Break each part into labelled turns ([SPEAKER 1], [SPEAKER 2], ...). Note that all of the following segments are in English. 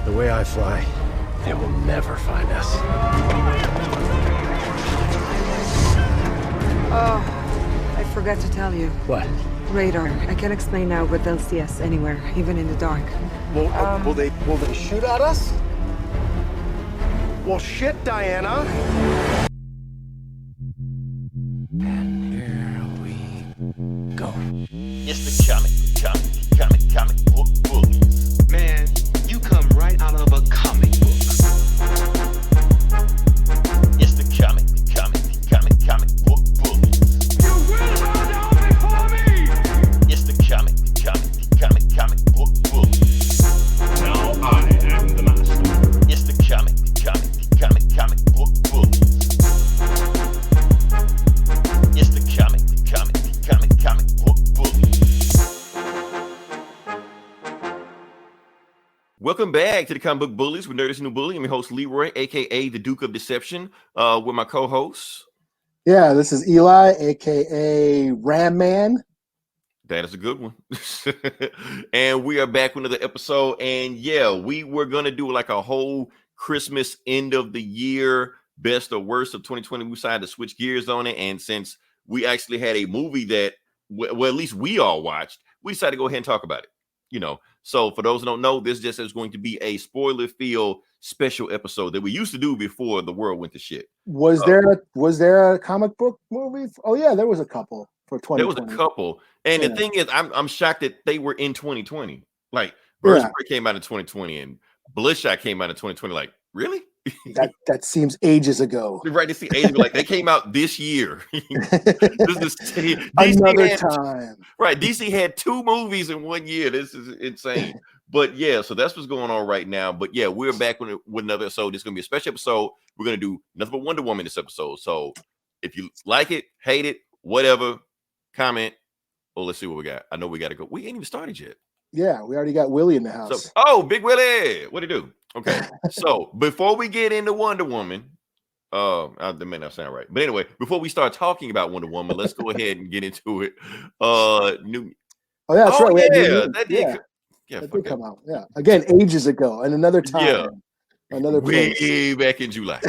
[SPEAKER 1] The way I fly, they will never find us.
[SPEAKER 2] Oh, I forgot to tell you.
[SPEAKER 1] What?
[SPEAKER 2] Radar. I can't explain now, but they'll see us anywhere, even in the dark.
[SPEAKER 1] Well, will they shoot at us? Well, shit, Diana. And here we go.
[SPEAKER 3] It's the comic book bullies.
[SPEAKER 4] Man, you come right out of a comic book.
[SPEAKER 3] It's the comic book bullies.
[SPEAKER 4] You will bow down before me!
[SPEAKER 3] It's the comic book bullies.
[SPEAKER 4] Now I am the master.
[SPEAKER 3] It's the comic book bullies. It's the comic book bullies. Welcome back to the Comic Book Bullies with Nerdist New Bully. I'm your host Leroy, aka the Duke of Deception, with my co-hosts.
[SPEAKER 5] Yeah, this is Eli, aka Ram Man.
[SPEAKER 3] That is a good one. And we are back with another episode. And yeah, we were gonna do like a whole Christmas end of the year best or worst of 2020. We decided to switch gears on it. And since we actually had a movie that, well, at least we all watched, we decided to go ahead and talk about it. You know, so for those who don't know, this just is going to be a spoiler-filled special episode that we used to do before the world went to shit.
[SPEAKER 5] Was there a comic book movie? Oh yeah, there was a couple for 2020.
[SPEAKER 3] There was a couple, and
[SPEAKER 5] Yeah.
[SPEAKER 3] the thing is, I'm shocked that they were in 2020. Like Birds
[SPEAKER 5] Yeah.
[SPEAKER 3] of Prey came out in 2020, and Bloodshot came out in 2020. Like, really?
[SPEAKER 5] That seems ages ago.
[SPEAKER 3] Right? To see age, like they came out this year. DC
[SPEAKER 5] Another
[SPEAKER 3] had,
[SPEAKER 5] time.
[SPEAKER 3] right? DC had 2 movies in 1 year. This is insane. But yeah, so that's what's going on right now. But yeah, we're back with another episode. It's gonna be a special episode. We're gonna do nothing but Wonder Woman this episode. So if you like it, hate it, whatever, comment. Oh, let's see what we got. I know we got to go. We ain't even started yet.
[SPEAKER 5] Yeah, we already got Willie in the house.
[SPEAKER 3] So, oh, Big Willie, what do you do? Okay, so before we get into Wonder Woman, that may not sound right, but anyway, before we start talking about Wonder Woman, let's go ahead and get into it. New,
[SPEAKER 5] Oh yeah, that's right. We had
[SPEAKER 3] yeah,
[SPEAKER 5] New-
[SPEAKER 3] that
[SPEAKER 5] yeah,
[SPEAKER 3] did, yeah,
[SPEAKER 5] that
[SPEAKER 3] fuck
[SPEAKER 5] did come out. Yeah, again, ages ago, and another time,
[SPEAKER 3] Yeah.
[SPEAKER 5] another place.
[SPEAKER 3] way back in July.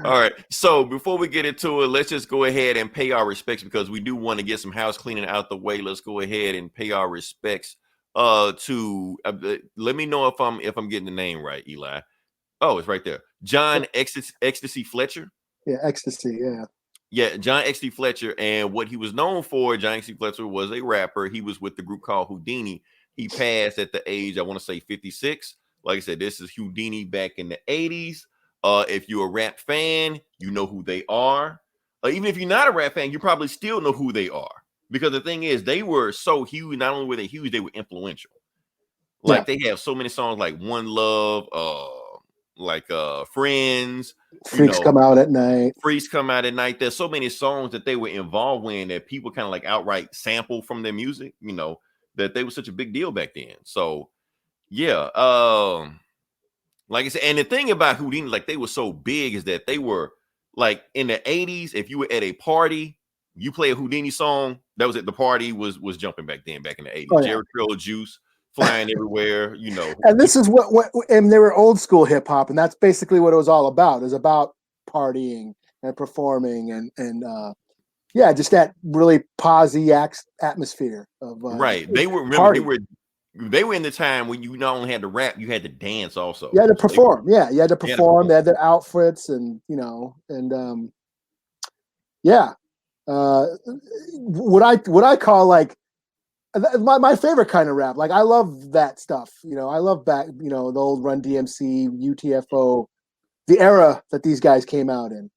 [SPEAKER 3] All right, so before we get into it, let's just go ahead and pay our respects because we do want to get some house cleaning out the way. Let's go ahead and pay our respects to let me know if I'm getting the name right, Eli. Oh, it's right there. John Ecstasy Fletcher.
[SPEAKER 5] Yeah, ecstasy. Yeah,
[SPEAKER 3] Yeah, John Ecstasy Fletcher. And what he was known for, John Ecstasy Fletcher was a rapper. He was with the group called Houdini. He passed at the age, I want to say 56. Like I said, this is Houdini back in the 80s. If you're a rap fan, you know who they are. Even if you're not a rap fan, you probably still know who they are. Because the thing is, they were so huge. Not only were they huge, they were influential. Like they have so many songs like One Love, Friends.
[SPEAKER 5] Freaks Come Out at Night.
[SPEAKER 3] Freaks Come Out at Night. There's so many songs that they were involved in that people kind of like outright sample from their music, you know, that they were such a big deal back then. So yeah. Like I said, and the thing about Houdini, like they were so big is that they were like in the 80s, if you were at a party, you play a Houdini song, that was it. The party was jumping back then, back in the 80s.
[SPEAKER 5] Oh, yeah.
[SPEAKER 3] Jerry Curl Juice flying everywhere, you know.
[SPEAKER 5] And this is what and they were old school hip hop, and that's basically what it was all about. It was about partying and performing and yeah, just that really posy atmosphere of
[SPEAKER 3] Right. They were they were in the time when you not only had to rap, you had to dance also.
[SPEAKER 5] You had to perform.
[SPEAKER 3] So
[SPEAKER 5] You had to perform. They had their outfits and, you know, and yeah. What I call like my favorite kind of rap. Like I love that stuff. You know, I love back, you know, the old Run DMC, UTFO, the era that these guys came out in.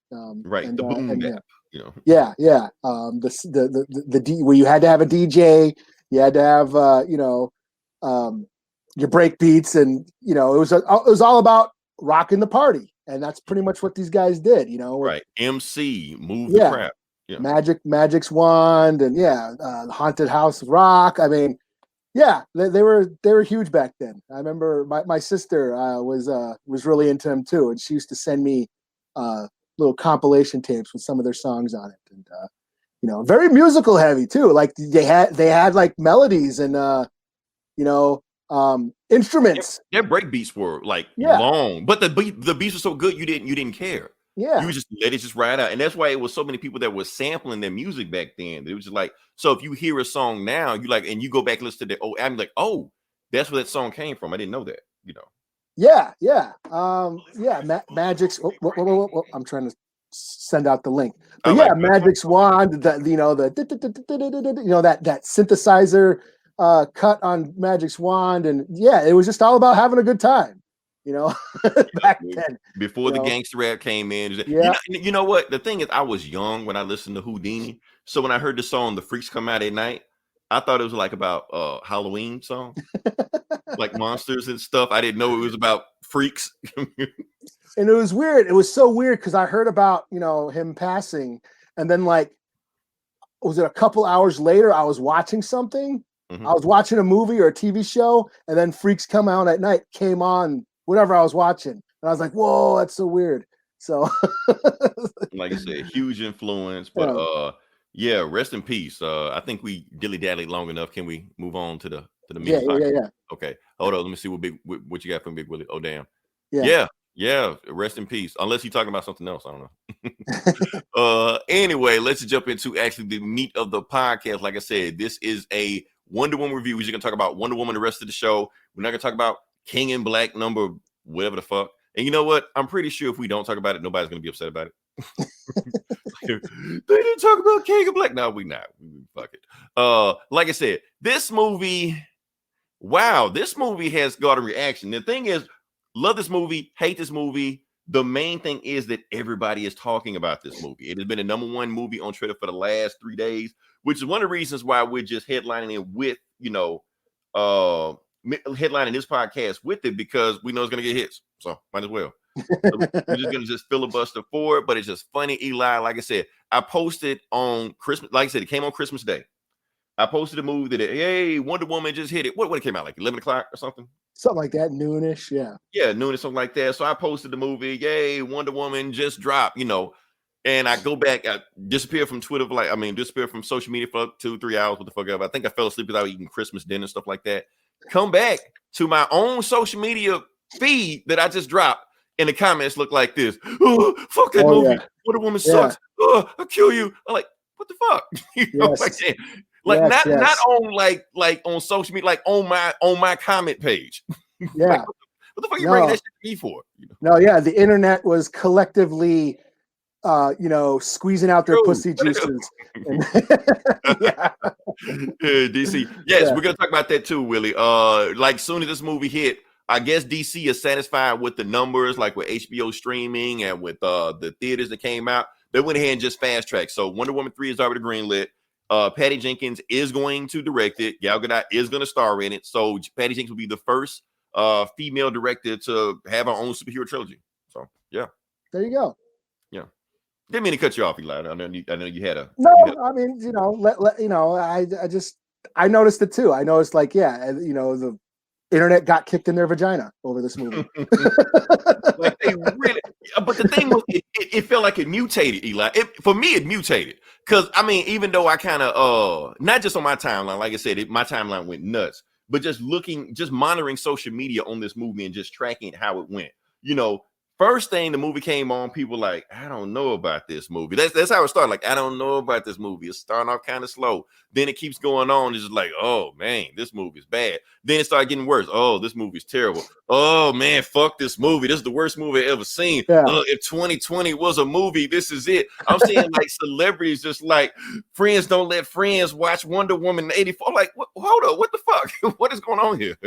[SPEAKER 3] right.
[SPEAKER 5] And,
[SPEAKER 3] The boom
[SPEAKER 5] and,
[SPEAKER 3] bap, you know.
[SPEAKER 5] Yeah. Where you had to have a DJ, you had to have you know, your break beats, and you know it was all about rocking the party, and that's pretty much what these guys did. You know,
[SPEAKER 3] Right. MC, move the crap. Yeah.
[SPEAKER 5] Magic's wand, and the Haunted House Rock. I mean, yeah, they were huge back then. I remember my sister was really into them too, and she used to send me little compilation tapes with some of their songs on it, and you know, very musical heavy too. Like they had like melodies and you know, Instruments.
[SPEAKER 3] Their break beats were like
[SPEAKER 5] Yeah.
[SPEAKER 3] long, but the beats were so good you didn't care.
[SPEAKER 5] Yeah.
[SPEAKER 3] You just let it just ride out, and that's why it was so many people that were sampling their music back then. It was just like, so if you hear a song now, you like, and you go back and listen to the old album, like, oh, that's where that song came from. I didn't know that, you know.
[SPEAKER 5] Yeah. Magic's. Whoa. I'm trying to send out the link. But yeah, Magic's wand. The that synthesizer cut on Magic's wand, and yeah, it was just all about having a good time. You know, back then.
[SPEAKER 3] Before the gangster rap came in.
[SPEAKER 5] Yeah.
[SPEAKER 3] You know what? The thing is, I was young when I listened to Houdini. So when I heard the song The Freaks Come Out at Night, I thought it was like about Halloween song. Like monsters and stuff. I didn't know it was about freaks.
[SPEAKER 5] And it was weird. It was so weird because I heard about, him passing, and then like, was it a couple hours later, I was watching something.
[SPEAKER 3] Mhm.
[SPEAKER 5] I was watching a movie or a TV show, and then Freaks Come Out at Night came on, whatever I was watching. And I was like, whoa, that's so weird. So
[SPEAKER 3] Like I said, huge influence. But yeah, rest in peace. I think we dilly-dallied long enough. Can we move on to the meat podcast?
[SPEAKER 5] Yeah.
[SPEAKER 3] Okay. Hold on. Let me see what you got from Big Willie. Oh, damn.
[SPEAKER 5] Yeah.
[SPEAKER 3] Yeah. Rest in peace. Unless you're talking about something else. I don't know. Anyway, let's jump into actually the meat of the podcast. Like I said, this is a Wonder Woman review. We're just gonna talk about Wonder Woman the rest of the show. We're not gonna talk about King in Black number whatever the fuck. And you know what? I'm pretty sure if we don't talk about it, nobody's gonna be upset about it. They didn't talk about King in Black. No, we not. Fuck it. Like I said, this movie. Wow, this movie has got a reaction. The thing is, love this movie, hate this movie. The main thing is that everybody is talking about this movie. It has been the number one movie on Twitter for the last 3 days, which is one of the reasons why we're just headlining it with, headlining this podcast with it, because we know it's going to get hits. So might as well. So we're just going to just filibuster for it, but it's just funny, Eli. Like I said, I posted on Christmas. Like I said, it came on Christmas Day. I posted a movie that, hey, Wonder Woman just hit it. What it came out, like 11 o'clock or something?
[SPEAKER 5] Something like that, noonish, yeah.
[SPEAKER 3] Yeah, noon or something like that. So I posted the movie, yay, Wonder Woman just dropped, and I go back, I disappear from Twitter, disappear from social media for 2-3 hours, what the fuck ever. I think I fell asleep without eating Christmas dinner and stuff like that. Come back to my own social media feed that I just dropped, and the comments look like this. Oh, fuck that movie. Yeah. Wonder Woman sucks. Yeah. Oh, I'll kill you. I'm like, what the fuck? Not on like on social media, like on my comment page.
[SPEAKER 5] Yeah.
[SPEAKER 3] Like, what the fuck are you bringing that shit to me for?
[SPEAKER 5] No, yeah, the internet was collectively squeezing out their pussy juices.
[SPEAKER 3] Yeah, DC. Yes, we're gonna talk about that too, Willie. Like soon as this movie hit, I guess DC is satisfied with the numbers, like with HBO streaming and with the theaters that came out. They went ahead and just fast tracked. So Wonder Woman 3 is already greenlit. Patty Jenkins is going to direct it. Gal Gadot is going to star in it. So Patty Jenkins will be the first female director to have her own superhero trilogy. So yeah,
[SPEAKER 5] there you go.
[SPEAKER 3] Yeah, didn't mean to cut you off, Eli. I know you had a
[SPEAKER 5] no. I mean, I noticed it too. I noticed the internet got kicked in their vagina over this movie.
[SPEAKER 3] Like they really, but the thing was, it felt like it mutated, Eli. For me, it mutated because even though I kind of not just on my timeline, like I said, my timeline went nuts. But just monitoring social media on this movie and just tracking how it went. First thing the movie came on, people like, I don't know about this movie. That's how it started. Like, I don't know about this movie. It's starting off kind of slow. Then it keeps going on. It's just like, oh man, this movie's bad. Then it started getting worse. Oh, this movie's terrible. Oh man, fuck this movie. This is the worst movie I've ever seen. Yeah. If 2020 was a movie, this is it. I'm seeing like celebrities just like, friends don't let friends watch Wonder Woman 84. Like, hold up, what the fuck? What is going on here?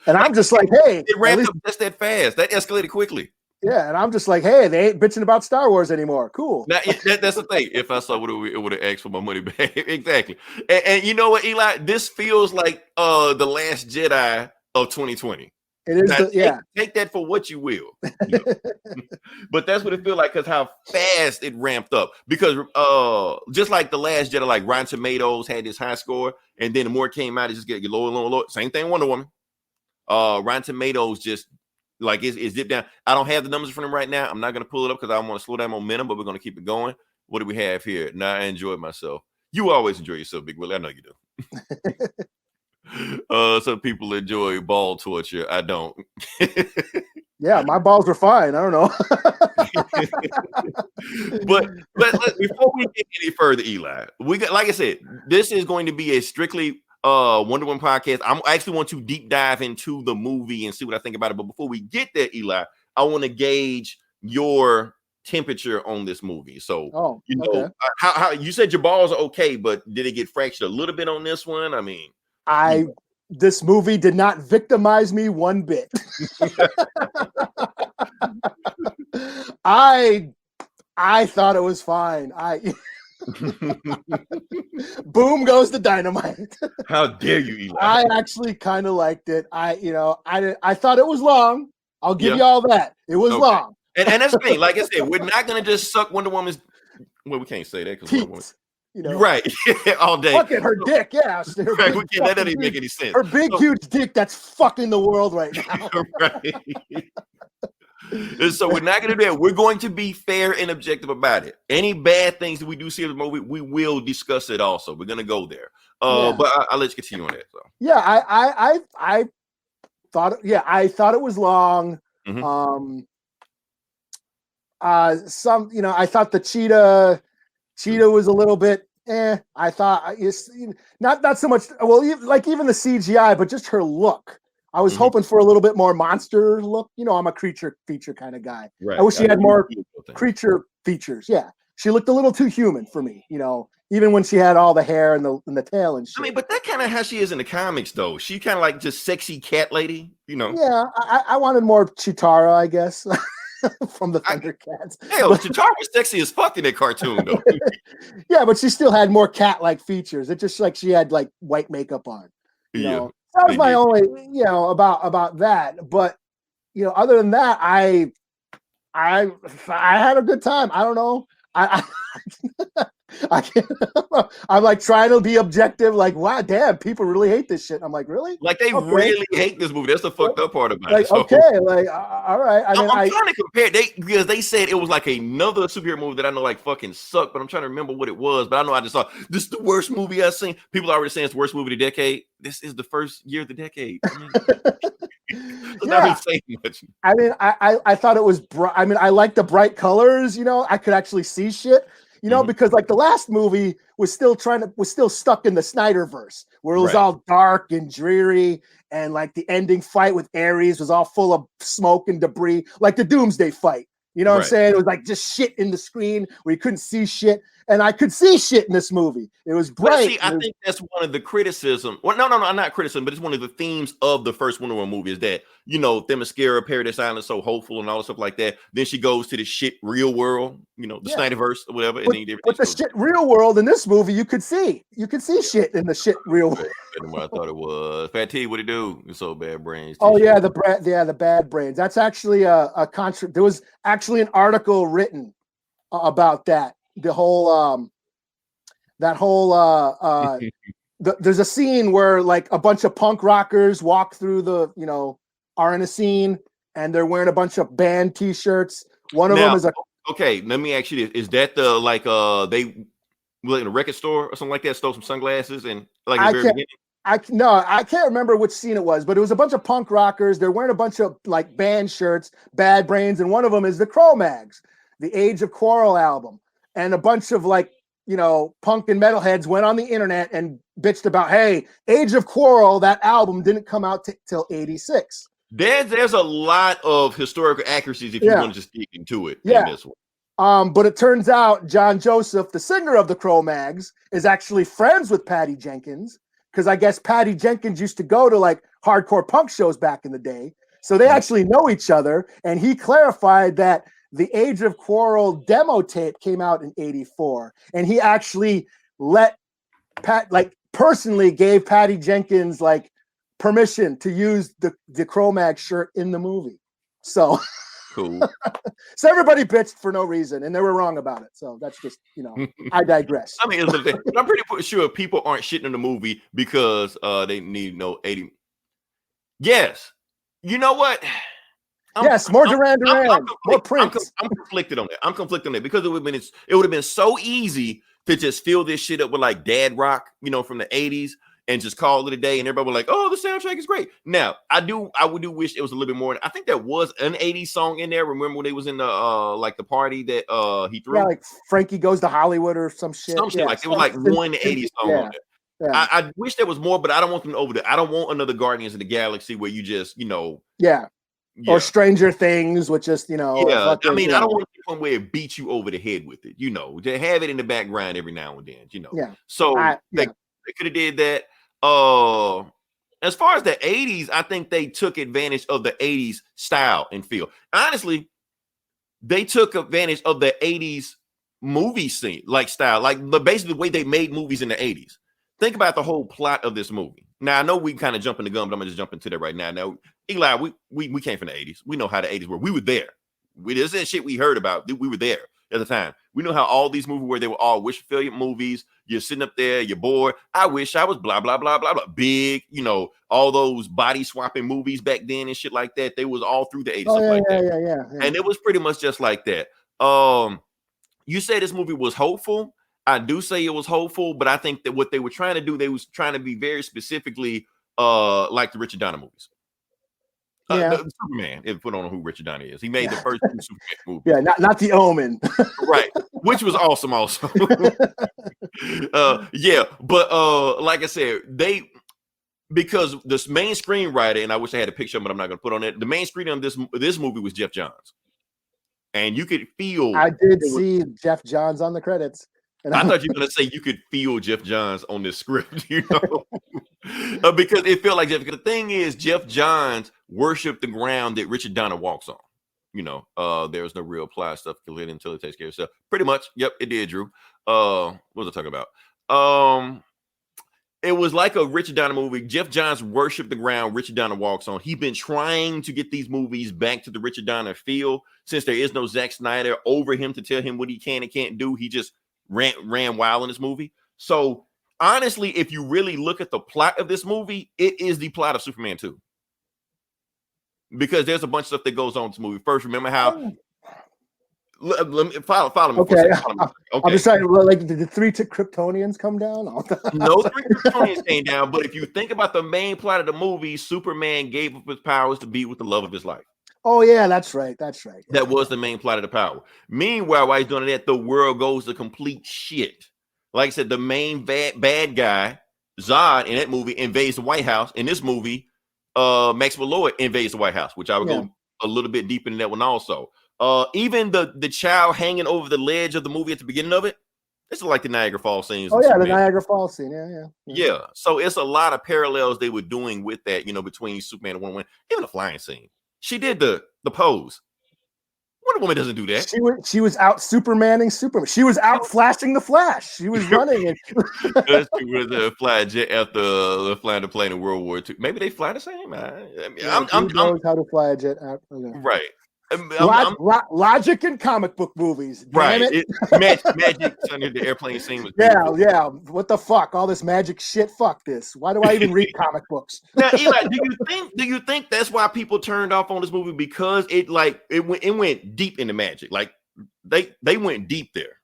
[SPEAKER 5] And I'm just like, hey,
[SPEAKER 3] it ramped up just that fast. That escalated quickly.
[SPEAKER 5] Yeah, and I'm just like, hey, they ain't bitching about Star Wars anymore. Cool.
[SPEAKER 3] Now, that's the thing. If I saw it would have asked for my money back. Exactly. And you know what, Eli? This feels like the Last Jedi of 2020.
[SPEAKER 5] It is.
[SPEAKER 3] Take that for what you will. But that's what it feels like because how fast it ramped up. Because just like the Last Jedi, like Rotten Tomatoes had this high score, and then the more it came out, it just get lower and lower and lower. Same thing, Wonder Woman. Rotten Tomatoes just like it's dipped down. I don't have the numbers from them right now. I'm not going to pull it up because I want to slow down momentum, but we're going to keep it going. What do we have here? Now I enjoyed myself. You always enjoy yourself, Big Willie. I know you do. Some people enjoy ball torture. I don't.
[SPEAKER 5] Yeah, my balls were fine. I don't know.
[SPEAKER 3] but before we get any further, Eli, we got, like I said, this is going to be a strictly Wonder Woman podcast. I actually want to deep dive into the movie and see what I think about it. But before we get there, Eli, I want to gauge your temperature on this movie. So,
[SPEAKER 5] okay.
[SPEAKER 3] How you said your balls are okay, but did it get fractured a little bit on this one? I mean,
[SPEAKER 5] this movie did not victimize me one bit. I thought it was fine. Boom goes the dynamite.
[SPEAKER 3] How dare you, Eli?
[SPEAKER 5] I actually kind of liked it. I thought it was long. I'll give you all that. It was long.
[SPEAKER 3] And that's the thing. Like I said, we're not gonna just suck Wonder Woman's. Well, we can't say that because right, all day.
[SPEAKER 5] Fucking her dick, yeah.
[SPEAKER 3] Right, that doesn't even make any sense.
[SPEAKER 5] Her big, huge dick that's fucking the world right now.
[SPEAKER 3] Right. And so we're not going to do that. We're going to be fair and objective about it. Any bad things that we do see in the movie, we will discuss it also. We're going to go there. But I'll let you continue on that. So.
[SPEAKER 5] Yeah, I thought it was long.
[SPEAKER 3] Mm-hmm.
[SPEAKER 5] I thought the cheetah was a little bit I thought not so much. Well, even the CGI, but just her look. I was hoping for a little bit more monster look. I'm a creature feature kind of guy.
[SPEAKER 3] Right.
[SPEAKER 5] I wish she had more creature features. Yeah, she looked a little too human for me. Even when she had all the hair and the tail and shit.
[SPEAKER 3] I mean, but that's kind of how she is in the comics, though. She kind of like just sexy cat lady.
[SPEAKER 5] Yeah, I wanted more Chitara, I guess. From the Thundercats.
[SPEAKER 3] Hell, Chitara was sexy as fuck in that cartoon, though.
[SPEAKER 5] Yeah, but she still had more cat-like features. It's just like she had like white makeup on. That was my only, about that. But other than that, I had a good time. I don't know. I can't, I'm like trying to be objective. Like, wow, damn, people really hate this shit. I'm like, really?
[SPEAKER 3] Like they really hate this movie. That's the fucked up part about it.
[SPEAKER 5] So. Okay, all right.
[SPEAKER 3] I'm trying to compare because they said it was like another superhero movie that I know like fucking sucked, but I'm trying to remember what it was. But I know I just saw this is the worst movie I've seen. People are already saying it's the worst movie of the decade. This is the first year of the decade. Not really saying much.
[SPEAKER 5] I mean, I thought it was bright. I mean, I like the bright colors. I could actually see shit. Because like the last movie was still stuck in the Snyderverse, where it was all dark and dreary, and like the ending fight with Ares was all full of smoke and debris, like the Doomsday fight. You know what I'm saying? It was like just shit in the screen where you couldn't see shit. And I could see shit in this movie. It was bright.
[SPEAKER 3] See, I think that's one of the criticism. Well, no, not criticism, but it's one of the themes of the first Wonder Woman movie is that, Themyscira, Paradise Island is so hopeful and all the stuff like that. Then she goes to the shit real world, the Snyderverse or whatever.
[SPEAKER 5] But the shit real world in this movie, you could see shit in the shit real world.
[SPEAKER 3] I thought it was. Fat T, what it do? It's so bad brains.
[SPEAKER 5] Oh yeah, the bad brains. That's actually a there was actually an article written about that. The whole there's a scene where like a bunch of punk rockers walk through are in a scene and they're wearing a bunch of band t-shirts. One of them is
[SPEAKER 3] okay. Let me ask you this: is that the they were in a record store or something like that, stole some sunglasses and like in the very beginning?
[SPEAKER 5] I can't remember which scene it was, but it was a bunch of punk rockers. They're wearing a bunch of like band shirts, Bad Brains, and one of them is the Cro-Mags, the Age of Quarrel album. And a bunch of like, punk and metalheads went on the internet and bitched about, hey, Age of Quarrel, that album didn't come out till 86.
[SPEAKER 3] There's a lot of historical accuracies if you want to just dig into it in this one.
[SPEAKER 5] But it turns out John Joseph, the singer of the Cro-Mags, is actually friends with Patty Jenkins, because I guess Patty Jenkins used to go to like hardcore punk shows back in the day. So they actually know each other. And he clarified that the Age of Quarrel demo tape came out in 84. And he actually personally gave Patty Jenkins like permission to use the Cro-Mag shirt in the movie. So
[SPEAKER 3] cool.
[SPEAKER 5] So everybody bitched for no reason, and they were wrong about it. So that's just, I digress.
[SPEAKER 3] I mean, I'm pretty sure people aren't shitting in the movie because they need no 80. Yes. You know what?
[SPEAKER 5] More Duran Duran, more Prince.
[SPEAKER 3] I'm conflicted on that. Because it would have been so easy to just fill this shit up with like dad rock, from the 80s. and just call it a day. And everybody was like, "Oh, the soundtrack is great." Now, I would wish it was a little bit more. I think there was an '80s song in there. Remember when they was in the like the party that he threw?
[SPEAKER 5] Yeah, like Frankie Goes to Hollywood or some shit.
[SPEAKER 3] Some shit like it was like one '80s song on there.
[SPEAKER 5] Yeah.
[SPEAKER 3] I wish there was more, but I don't want them over there. I don't want another Guardians of the Galaxy where you just,
[SPEAKER 5] yeah. Or Stranger Things with just,
[SPEAKER 3] I mean, I don't want to where it beat you over the head with it, to have it in the background every now and then,
[SPEAKER 5] Yeah.
[SPEAKER 3] So they could have did that. As far as the 80s, I think they took advantage of the 80s style and feel. Honestly, they took advantage of the 80s movie scene, like style, like basically the way they made movies in the 80s. Think about the whole plot of this movie. Now, I know we kind of jumping the gun, but I'm gonna just jump into that right now. Now, Eli, we came from the 80s. We know how the 80s were. We were there. This isn't shit we heard about. We were there at the time. We know how all these movies were. They were all wish fulfillment movies. You're sitting up there, you're bored. I wish I was blah, blah, blah, blah, blah. Big, all those body swapping movies back then and shit like that. They was all through the 80s.
[SPEAKER 5] Yeah.
[SPEAKER 3] And it was pretty much just like that. You say this movie was hopeful. I do say it was hopeful, but I think that what they were trying to do, they was trying to be very specifically like the Richard Donner movies. The Superman, if you don't know who Richard Donner is. He made the first two Superman movies.
[SPEAKER 5] Yeah, not The Omen.
[SPEAKER 3] Right, which was awesome also. But like I said, because this main screenwriter, and I wish I had a picture, but I'm not going to put on it. The main screenwriter on this movie was Jeff Johns. And you could feel...
[SPEAKER 5] I did see Jeff Johns on the credits.
[SPEAKER 3] And I thought you were going to say you could feel Jeff Johns on this script, because it felt like Jeff. Because the thing is, Jeff Johns worshiped the ground that Richard Donner walks on. There's no real apply stuff to live until it takes care of itself. Pretty much. Yep, it did, Drew. What was I talking about? It was like a Richard Donner movie. Jeff Johns worshiped the ground Richard Donner walks on. He's been trying to get these movies back to the Richard Donner feel since there is no Zack Snyder over him to tell him what he can and can't do. He just ran wild in this movie. So honestly, if you really look at the plot of this movie, it is the plot of Superman 2. Because there's a bunch of stuff that goes on in this movie. First, remember how let me follow me.
[SPEAKER 5] Okay.
[SPEAKER 3] Okay.
[SPEAKER 5] I'm just trying to like the three Kryptonians come down.
[SPEAKER 3] No, three Kryptonians came down, but if you think about the main plot of the movie, Superman gave up his powers to be with the love of his life.
[SPEAKER 5] Oh yeah, that's right.
[SPEAKER 3] That was the main plot of the power. Meanwhile, while he's doing that, the world goes to complete shit. Like I said, the main bad guy, Zod, in that movie invades the White House. In this movie, Maxwell Lord invades the White House, which I would go a little bit deeper in that one also. Even the child hanging over the ledge of the movie at the beginning of it, it's like the Niagara Falls scenes.
[SPEAKER 5] Oh yeah, the Niagara Falls scene. Yeah.
[SPEAKER 3] So it's a lot of parallels they were doing with that, between Superman and Wonder Woman. Even the flying scene. She did the pose. Wonder Woman doesn't do that.
[SPEAKER 5] She was out Supermaning Superman. She was out flashing the Flash. She was running it.
[SPEAKER 3] She was flying jet after flying the plane in World War II. Maybe they fly the same. I'm
[SPEAKER 5] knows how to fly a jet out. Okay.
[SPEAKER 3] Right.
[SPEAKER 5] Logic in comic book movies.
[SPEAKER 3] Right.
[SPEAKER 5] Damn it.
[SPEAKER 3] Magic under the airplane scene was
[SPEAKER 5] beautiful. Yeah. What the fuck? All this magic shit. Fuck this. Why do I even read comic books?
[SPEAKER 3] Now, Eli, do you think that's why people turned off on this movie? Because it went deep into magic. Like they went deep there.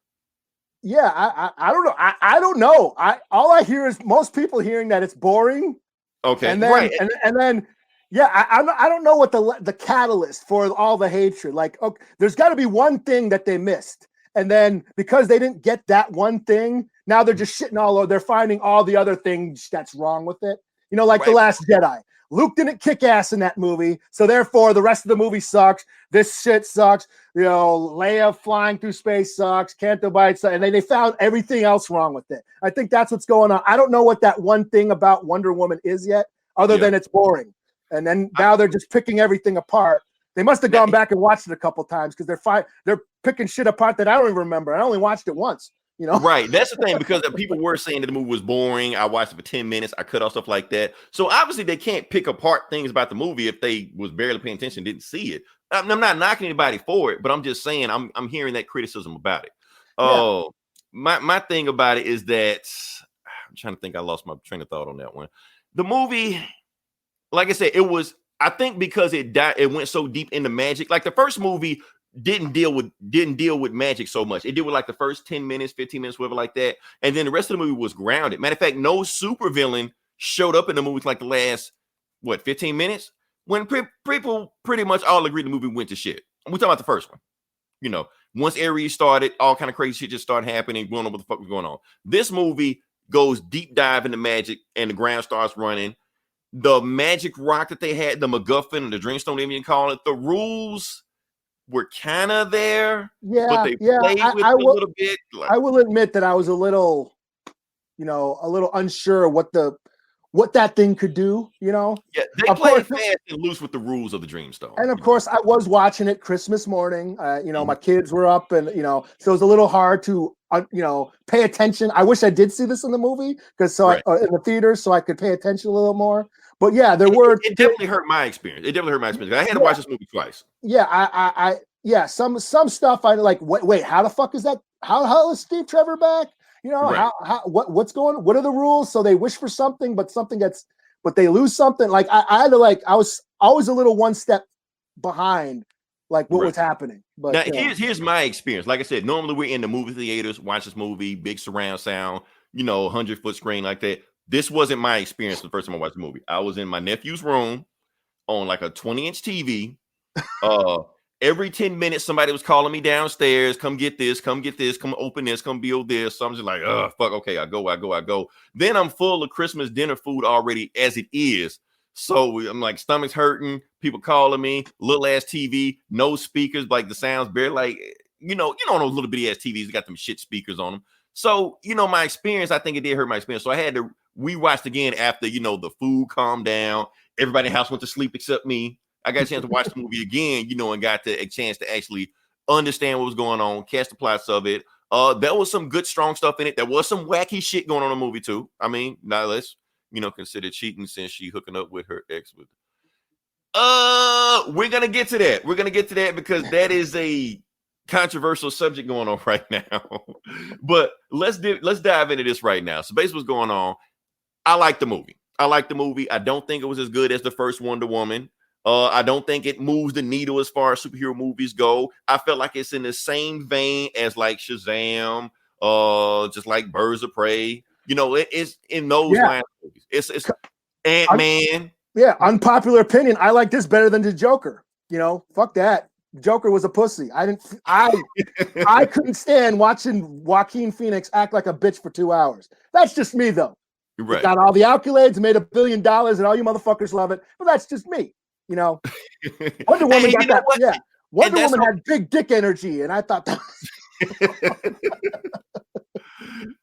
[SPEAKER 5] Yeah, I don't know. I don't know. All I hear is most people hearing that it's boring.
[SPEAKER 3] Okay.
[SPEAKER 5] And then
[SPEAKER 3] right.
[SPEAKER 5] and then I don't know what the catalyst for all the hatred. Like, okay, there's got to be one thing that they missed, and then because they didn't get that one thing, now they're just shitting all over. They're finding all the other things that's wrong with it. Like The Last Jedi. Luke didn't kick ass in that movie, so therefore the rest of the movie sucks. This shit sucks. Leia flying through space sucks. Canto Bight sucks. And they found everything else wrong with it. I think that's what's going on. I don't know what that one thing about Wonder Woman is yet, other than it's boring. And then now they're just picking everything apart. They must have gone back and watched it a couple times because they're picking shit apart that I don't even remember. I only watched it once.
[SPEAKER 3] Right. That's the thing, because people were saying that the movie was boring. I watched it for 10 minutes. I cut off stuff like that. So obviously they can't pick apart things about the movie if they was barely paying attention, didn't see it. I'm not knocking anybody for it, but I'm just saying I'm hearing that criticism about it. Oh, my thing about it is that I'm trying to think. I lost my train of thought on that one. The movie, like I said, I think because it went so deep into magic. Like the first movie didn't deal with magic so much. It did with like the first 10 minutes, 15 minutes, whatever like that. And then the rest of the movie was grounded. Matter of fact, no supervillain showed up in the movie like the last 15 minutes when people pretty much all agreed the movie went to shit. We're talking about the first one. You know, once Ares started, all kind of crazy shit just started happening. We don't know what the fuck was going on. This movie goes deep dive into magic, and the ground starts running. The magic rock that they had, the MacGuffin and the Dreamstone, they even call it. The rules were kind of there, but they played with it a little bit. Like,
[SPEAKER 5] I will admit that I was a little unsure what that thing could do. You know,
[SPEAKER 3] yeah, they played fast and loose with the rules of the Dreamstone.
[SPEAKER 5] And of course, I was watching it Christmas morning. My kids were up, and so it was a little hard to pay attention. I wish I did see this in the movie because in the theaters, so I could pay attention a little more. But yeah, it
[SPEAKER 3] definitely hurt my experience. I had to watch this movie twice.
[SPEAKER 5] Yeah, some stuff I like. Wait, how the fuck is that? How is Steve Trevor back? What's going? What are the rules? So they wish for something, but they lose something. Like I had to I was always a little one step behind, like what was happening. But
[SPEAKER 3] now here's my experience. Like I said, normally we're in the movie theaters, watch this movie, big surround sound, 100-foot screen like that. This wasn't my experience the first time I watched the movie. I was in my nephew's room on like a 20-inch TV. Every 10 minutes, somebody was calling me downstairs. Come get this, come open this, come build this. So I'm just like, oh, fuck, okay, I go. Then I'm full of Christmas dinner food already as it is. So I'm like, stomach's hurting, people calling me, little ass TV, no speakers, like the sound's barely like, those little bitty ass TVs got them shit speakers on them. So, my experience, I think it did hurt my experience. So I had to rewatch again after, the food calmed down. Everybody in the house went to sleep except me. I got a chance to watch the movie again, and got a chance to actually understand what was going on, catch the plots of it. There was some good, strong stuff in it. There was some wacky shit going on in the movie too. I mean, now let's, consider cheating since she hooking up with her ex. We're gonna get to that. We're gonna get to that because that is a controversial subject going on right now. But let's dive into this right now. So basically, what's going on? I like the movie. I don't think it was as good as the first Wonder Woman. I don't think it moves the needle as far as superhero movies go. I felt like it's in the same vein as like Shazam, just like Birds of Prey. It's in those lines of movies. It's Ant-Man.
[SPEAKER 5] Unpopular opinion. I like this better than the Joker. Fuck that. Joker was a pussy. I couldn't stand watching Joaquin Phoenix act like a bitch for 2 hours. That's just me though.
[SPEAKER 3] Right.
[SPEAKER 5] Got all the accolades, made $1 billion, and all you motherfuckers love it. But that's just me. Wonder Woman got that. Yeah, Wonder Woman had big dick energy, and I thought that.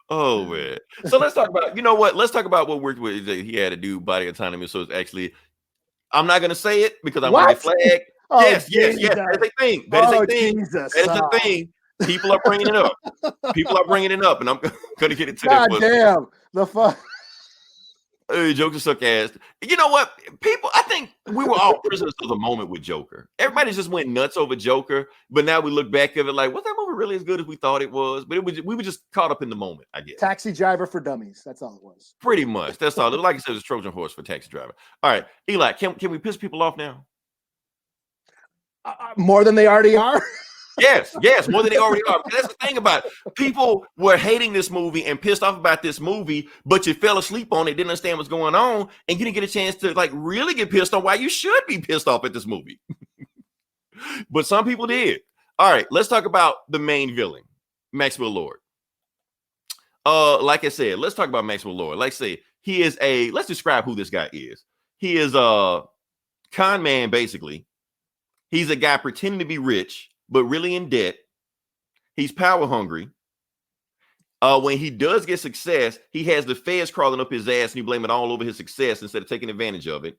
[SPEAKER 3] Oh man! So let's talk about. Let's talk about what worked with. He had to do body autonomy. So it's actually, I'm not gonna say it because I'm gonna get flagged. Yes. That's a thing. That is a thing. That is a thing. People are bringing it up. And I'm gonna get into that.
[SPEAKER 5] God damn the fuck.
[SPEAKER 3] Joker suck ass. You know what? I think we were all prisoners of the moment with Joker. Everybody just went nuts over Joker, but now we look back at it like, was that movie really as good as we thought it was? But we were just caught up in the moment, I guess.
[SPEAKER 5] Taxi Driver for dummies. That's all it was.
[SPEAKER 3] Pretty much. That's all. Like I said, it was Trojan horse for Taxi Driver. All right, Eli, can we piss people off now?
[SPEAKER 5] More than they already are.
[SPEAKER 3] Yes, more than they already are. Because that's the thing about it. People were hating this movie and pissed off about this movie, but you fell asleep on it, didn't understand what's going on, and you didn't get a chance to really get pissed on why you should be pissed off at this movie. But some people did. All right, let's talk about the main villain, Maxwell Lord. Like I said, let's talk about Maxwell Lord. Like I say, let's describe who this guy is. He is a con man, basically. He's a guy pretending to be rich, but really in debt. He's power hungry. When he does get success, he has the feds crawling up his ass and he blame it all over his success instead of taking advantage of it.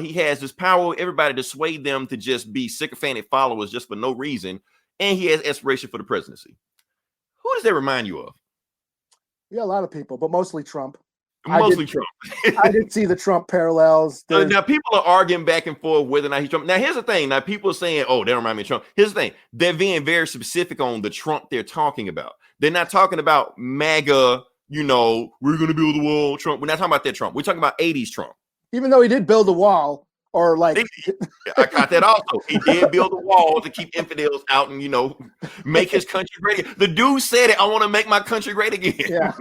[SPEAKER 3] He has this power over everybody to sway them to just be sycophantic followers just for no reason. And he has aspiration for the presidency. Who does that remind you of?
[SPEAKER 5] Yeah, a lot of people, but mostly Trump.
[SPEAKER 3] Mostly Trump.
[SPEAKER 5] I did see the Trump parallels.
[SPEAKER 3] Now, people are arguing back and forth whether or not he's Trump. Now, here's the thing. Now, people are saying, oh, they don't remind me of Trump. Here's the thing. They're being very specific on the Trump they're talking about. They're not talking about MAGA, we're going to build a wall Trump. We're not talking about that Trump. We're talking about 80s Trump.
[SPEAKER 5] Even though he did build a wall, or like...
[SPEAKER 3] I got that also. He did build a wall to keep infidels out and, make his country great again. The dude said it, I want to make my country great again.
[SPEAKER 5] Yeah.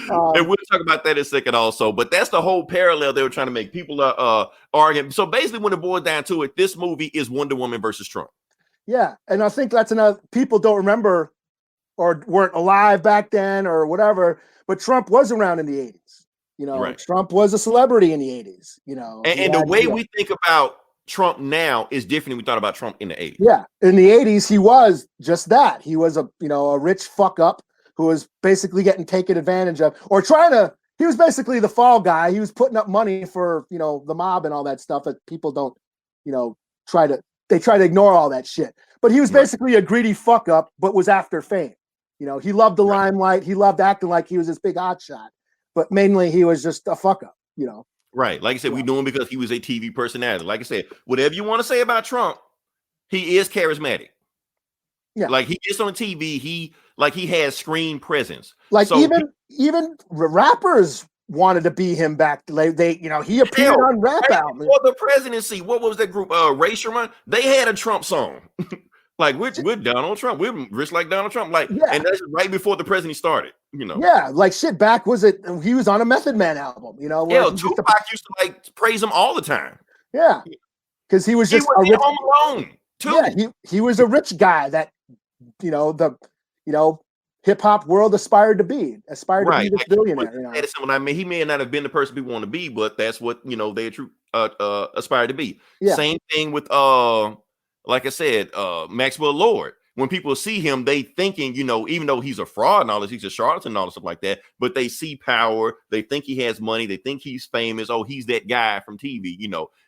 [SPEAKER 3] And we'll talk about that in a second also. But that's the whole parallel they were trying to make. People are arguing. So basically, when it boils down to it, this movie is Wonder Woman versus Trump.
[SPEAKER 5] Yeah, and I think that's another. People don't remember or weren't alive back then or whatever. But Trump was around in the 80s. You know,
[SPEAKER 3] Right.
[SPEAKER 5] Trump was a celebrity in the 80s. You know,
[SPEAKER 3] And the way we think about Trump now is different than we thought about Trump in the 80s.
[SPEAKER 5] Yeah, in the 80s, he was just that. He was a rich fuck up who was basically getting taken advantage of, or he was basically the fall guy. He was putting up money for, the mob and all that stuff that people don't, try to ignore all that shit. But he was basically a greedy fuck up, but was after fame. He loved the limelight. He loved acting like he was this big hotshot, but mainly he was just a fuck up,
[SPEAKER 3] Right. Like I said, we knew him because he was a TV personality. Like I said, whatever you want to say about Trump, he is charismatic.
[SPEAKER 5] Yeah.
[SPEAKER 3] Like he gets on TV, he has screen presence.
[SPEAKER 5] Like
[SPEAKER 3] So
[SPEAKER 5] even rappers wanted to be him back. He appeared on rap albums.
[SPEAKER 3] For the presidency, what was that group? Ray Sherman. They had a Trump song. Like we're Donald Trump. We're rich like Donald Trump. Like, and that's right before the presidency started.
[SPEAKER 5] Yeah, like shit. Back he was on a Method Man album.
[SPEAKER 3] Yeah, Tupac used to praise him all the time.
[SPEAKER 5] Yeah, because he was just
[SPEAKER 3] a rich, Home Alone too.
[SPEAKER 5] Yeah, he was a rich guy that the hip hop world aspired to be this billionaire.
[SPEAKER 3] He may not have been the person we want to be, but that's what they aspired to be.
[SPEAKER 5] Yeah.
[SPEAKER 3] Same thing with like I said, Maxwell Lord. When people see him, they thinking, even though he's a fraud and all this, he's a charlatan and all this stuff like that, but they see power, they think he has money, they think he's famous. Oh, he's that guy from TV,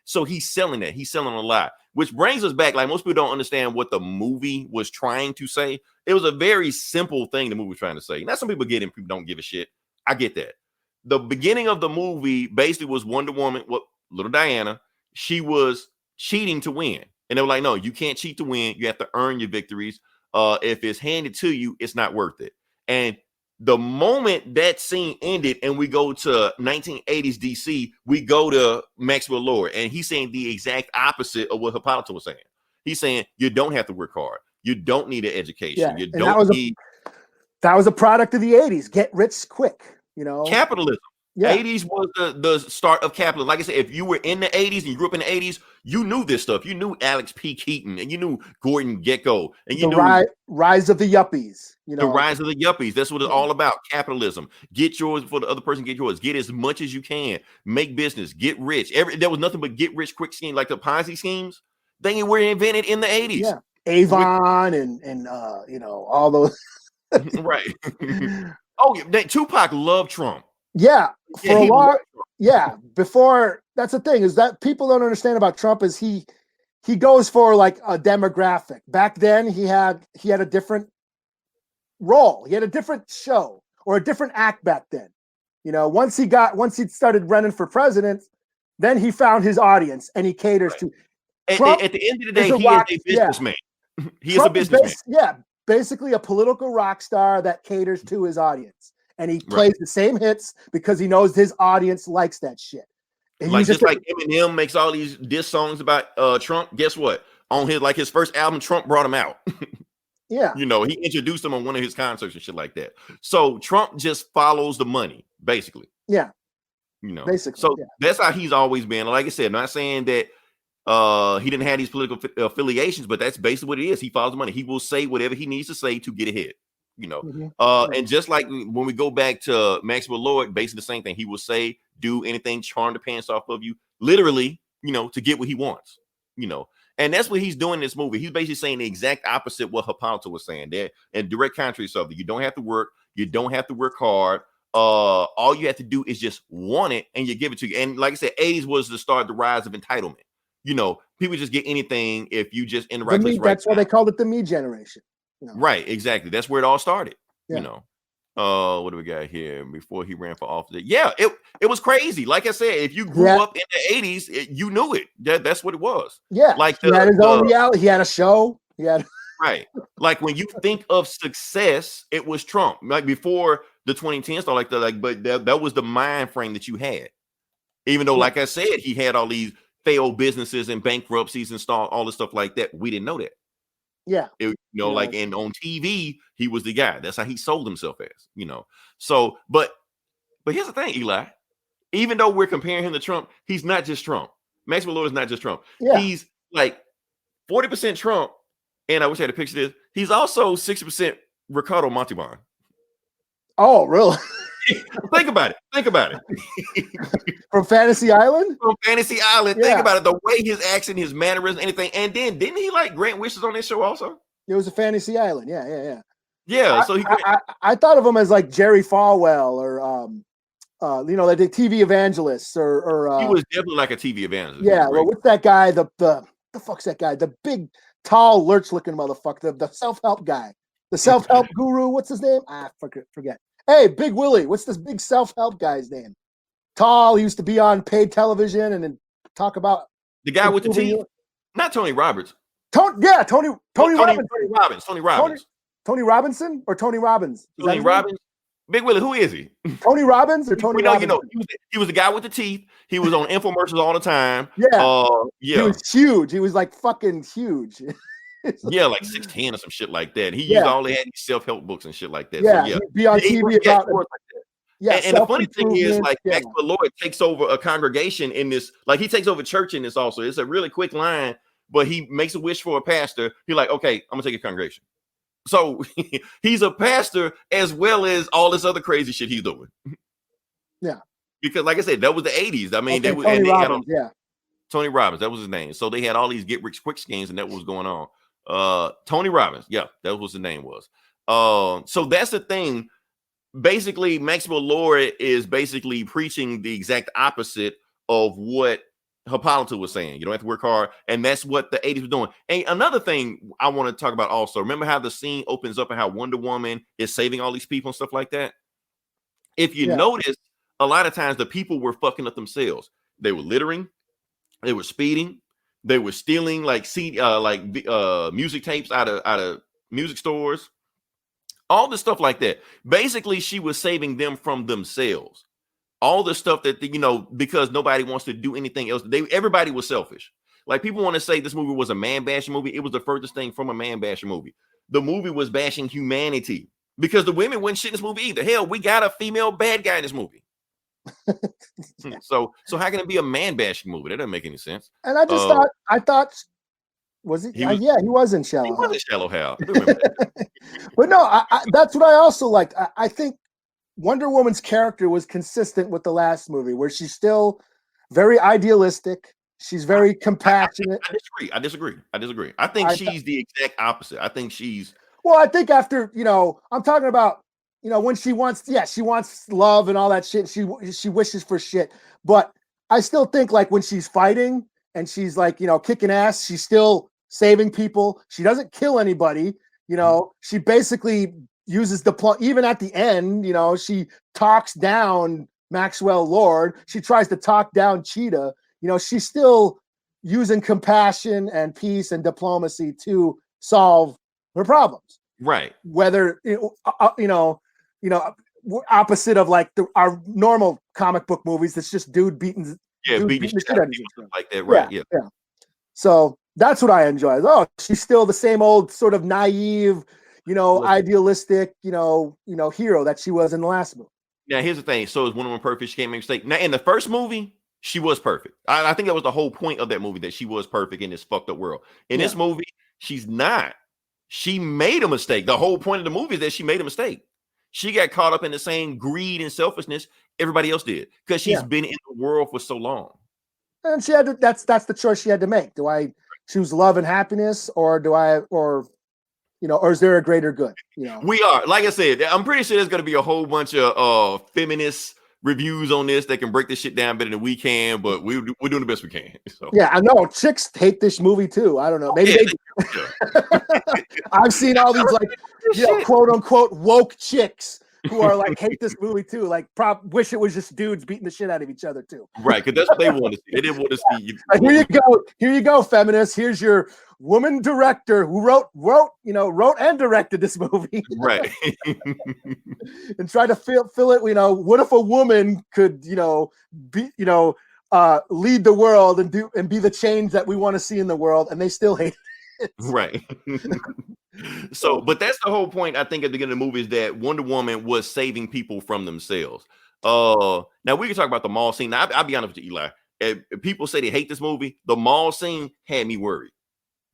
[SPEAKER 3] So he's selling that. He's selling a lot, which brings us back. Like most people don't understand what the movie was trying to say. It was a very simple thing the movie was trying to say. Now some people get it, people don't give a shit. I get that. The beginning of the movie basically was Wonder Woman, little Diana, she was cheating to win. And they were like, no, you can't cheat to win. You have to earn your victories. If it's handed to you, it's not worth it. And the moment that scene ended and we go to 1980s DC, we go to Maxwell Lord. And he's saying the exact opposite of what Hippolyta was saying. He's saying you don't have to work hard. You don't need an education.
[SPEAKER 5] Yeah,
[SPEAKER 3] You don't need...
[SPEAKER 5] That was a product of the 80s. Get rich quick,
[SPEAKER 3] Capitalism.
[SPEAKER 5] Yeah.
[SPEAKER 3] 80s was the start of capitalism. Like I said, if you were in the 80s and you grew up in the 80s, you knew this stuff. You knew Alex P. Keaton and you knew Gordon Gekko and you knew
[SPEAKER 5] rise of the yuppies.
[SPEAKER 3] The rise of the yuppies. That's what it's all about. Capitalism. Get yours for the other person. Get yours. Get as much as you can. Make business. Get rich. There was nothing but get rich quick scheme, like the Ponzi schemes. They were invented in the 80s.
[SPEAKER 5] Yeah, Avon and all those.
[SPEAKER 3] Right. Oh, Tupac loved Trump.
[SPEAKER 5] Yeah, before that's the thing is that people don't understand about Trump is he goes for like a demographic. Back then he had a different role. He had a different show or a different act back then. Once he started running for president, then he found his audience and he caters to Trump.
[SPEAKER 3] At the end of the day, he is a businessman. He is a businessman.
[SPEAKER 5] Basically a political rock star that caters to his audience. And he plays the same hits because he knows his audience likes that shit. And
[SPEAKER 3] like Eminem makes all these diss songs about Trump. Guess what? On his first album, Trump brought him out.
[SPEAKER 5] Yeah.
[SPEAKER 3] He introduced him on one of his concerts and shit like that. So Trump just follows the money, basically.
[SPEAKER 5] Yeah.
[SPEAKER 3] Basically. So that's how he's always been. Like I said, I'm not saying that he didn't have these political affiliations, but that's basically what it is. He follows the money. He will say whatever he needs to say to get ahead. And just like when we go back to Maxwell Lord, basically the same thing. He will say, do anything, charm the pants off of you, literally, to get what he wants, and that's what he's doing in this movie. He's basically saying the exact opposite what Hippolyta was saying there, and direct contrary to something. You don't have to work. You don't have to work hard. All you have to do is just want it, and you give it to you. And like I said, 80s was the start, the rise of entitlement. People just get anything if you just in the right place.
[SPEAKER 5] That's why they called it the me generation.
[SPEAKER 3] Right, exactly. That's where it all started. What do we got here? Before he ran for office, it was crazy. Like I said, if you grew up in the 80s, you knew it. That's what it was.
[SPEAKER 5] Yeah,
[SPEAKER 3] like
[SPEAKER 5] he had his own reality. He had a show.
[SPEAKER 3] Right. Like when you think of success, it was Trump. Like before the 2010s, but that was the mind frame that you had. Even though, like I said, he had all these failed businesses and bankruptcies and all this stuff like that. We didn't know that.
[SPEAKER 5] Yeah.
[SPEAKER 3] Like, and on TV, he was the guy. That's how he sold himself as, So, but But here's the thing, Eli. Even though we're comparing him to Trump, he's not just Trump. Maxwell Lord is not just Trump.
[SPEAKER 5] Yeah.
[SPEAKER 3] He's like 40% Trump, and I wish I had a picture of this. He's also 60% Ricardo Montalban.
[SPEAKER 5] Oh, really?
[SPEAKER 3] Think about it.
[SPEAKER 5] From Fantasy Island?
[SPEAKER 3] From Fantasy Island.
[SPEAKER 5] Yeah.
[SPEAKER 3] Think about it. The way his accent, his mannerisms, anything. And then didn't he like grant wishes on this show also?
[SPEAKER 5] It was a Fantasy Island. Yeah.
[SPEAKER 3] Yeah. So he
[SPEAKER 5] I thought of him as like Jerry Falwell or like the TV evangelists or
[SPEAKER 3] he was definitely like a TV evangelist.
[SPEAKER 5] yeah.
[SPEAKER 3] Right?
[SPEAKER 5] Well, what's that guy? The fuck's that guy? The big, tall, lurch-looking motherfucker. The self-help guy. The self-help guru. What's his name? Forget. Hey, Big Willie. What's this big self-help guy's name? Tall. He used to be on paid television and then talk about
[SPEAKER 3] The guy with the teeth. Not Tony Roberts.
[SPEAKER 5] Tony Robbins.
[SPEAKER 3] Tony Robbins.
[SPEAKER 5] Tony Robinson or Tony Robbins? Is that
[SPEAKER 3] Tony
[SPEAKER 5] his name?
[SPEAKER 3] Robbins. Big Willie, who is he?
[SPEAKER 5] Tony Robbins or Tony Robbins?
[SPEAKER 3] He was the guy with the teeth. He was on infomercials all the time.
[SPEAKER 5] Yeah. He
[SPEAKER 3] Yeah.
[SPEAKER 5] was huge. He was like fucking huge.
[SPEAKER 3] Yeah, like 6'10" or some shit like that. He used all they had these self-help books and shit like that.
[SPEAKER 5] Yeah,
[SPEAKER 3] So, yeah.
[SPEAKER 5] he'd be on
[SPEAKER 3] He
[SPEAKER 5] TV
[SPEAKER 3] really had
[SPEAKER 5] about
[SPEAKER 3] words like that.
[SPEAKER 5] yeah.
[SPEAKER 3] And the funny thing is, like,
[SPEAKER 5] yeah.
[SPEAKER 3] Maxwell Lord takes over a congregation in this, like, he takes over church in this also. It's a really quick line, but he makes a wish for a pastor. He's like, okay, I'm gonna take a congregation. So he's a pastor as well as all this other crazy shit he's doing.
[SPEAKER 5] Yeah.
[SPEAKER 3] Because, like I said, that was the 80s. I mean,
[SPEAKER 5] Okay, Tony Robbins, yeah.
[SPEAKER 3] Tony Robbins, that was his name. So they had all these get rich quick schemes, and that was going on. Tony Robbins, yeah, that was the name was. So that's the thing. Basically, Maxwell Lord is basically preaching the exact opposite of what Hippolyta was saying. You don't have to work hard, and that's what the 80s was doing. And another thing I want to talk about also, remember how the scene opens up and how Wonder Woman is saving all these people and stuff like that? If you notice, a lot of times the people were fucking up themselves. They were littering, they were speeding, they were stealing like music tapes out of music stores, all the stuff like that. Basically, she was saving them from themselves. All the stuff that, because nobody wants to do anything else. Everybody was selfish. Like, people want to say this movie was a man bashing movie. It was the furthest thing from a man bashing movie. The movie was bashing humanity because the women wouldn't shit in this movie either. Hell, we got a female bad guy in this movie. So how can it be a man bashing movie? That doesn't make any sense.
[SPEAKER 5] And I just thought, was he? He was in Shallow Hal.
[SPEAKER 3] He was in Shallow Hal. I remember that.
[SPEAKER 5] But no, that's what I also liked. I think Wonder Woman's character was consistent with the last movie, where she's still very idealistic. She's very compassionate.
[SPEAKER 3] I disagree. I think she's the exact opposite. I think she's.
[SPEAKER 5] Well, I think after, I'm talking about, when she wants love and all that shit. She wishes for shit. But I still think, like, when she's fighting and she's like, kicking ass, she's still saving people. She doesn't kill anybody. She basically uses even at the end, she talks down Maxwell Lord. She tries to talk down Cheetah. She's still using compassion and peace and diplomacy to solve her problems.
[SPEAKER 3] Right.
[SPEAKER 5] Whether, opposite of like our normal comic book movies, that's just dude beating the shit out of each other.
[SPEAKER 3] Like that, right? Yeah.
[SPEAKER 5] So that's what I enjoy. Oh, she's still the same old sort of naive, idealistic, hero that she was in the last movie.
[SPEAKER 3] Now, here's the thing. So is Wonder Woman perfect? She can't make a mistake. Now, in the first movie, she was perfect. I think that was the whole point of that movie, that she was perfect in this fucked up world. In this movie, she's not. She made a mistake. The whole point of the movie is that she made a mistake. She got caught up in the same greed and selfishness everybody else did because she's been in the world for so long.
[SPEAKER 5] And she had to, that's the choice she had to make. Do I choose love and happiness, or or is there a greater good?
[SPEAKER 3] We are, like I said, I'm pretty sure there's going to be a whole bunch of feminist reviews on this that can break this shit down better than we can, but we're doing the best we can. So.
[SPEAKER 5] Yeah, I know chicks hate this movie too. I don't know. Maybe I've seen all these like quote unquote woke chicks who are like hate this movie too. Like wish it was just dudes beating the shit out of each other too.
[SPEAKER 3] Right, because that's what they want to see. They didn't want to see you.
[SPEAKER 5] Here you go, feminists. Here's your woman director who wrote and directed this movie.
[SPEAKER 3] Right.
[SPEAKER 5] And try to fill it, what if a woman could, be, lead the world and be the change that we want to see in the world, and they still hate it.
[SPEAKER 3] Right. So, but that's the whole point, I think, at the beginning of the movie, is that Wonder Woman was saving people from themselves. Now we can talk about the mall scene. Now, I'll be honest with you, Eli. If people say they hate this movie, the mall scene had me worried.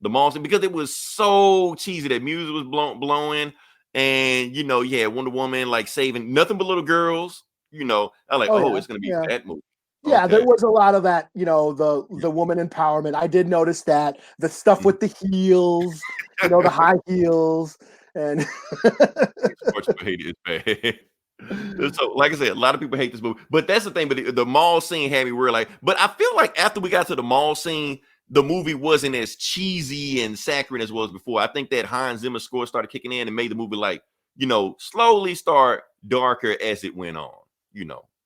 [SPEAKER 3] The mall scene, because it was so cheesy. That music was blowing, and you had Wonder Woman like saving nothing but little girls. I'm like, it's gonna be that movie.
[SPEAKER 5] Yeah,
[SPEAKER 3] Okay.
[SPEAKER 5] there was a lot of that, the woman empowerment. I did notice that. The stuff with the heels, the high heels, and
[SPEAKER 3] hate it bad. So, like I said, a lot of people hate this movie, but that's the thing. But the mall scene had me real but I feel like after we got to the mall scene, the movie wasn't as cheesy and saccharine as it was before. I think that Hans Zimmer score started kicking in and made the movie slowly start darker as it went on.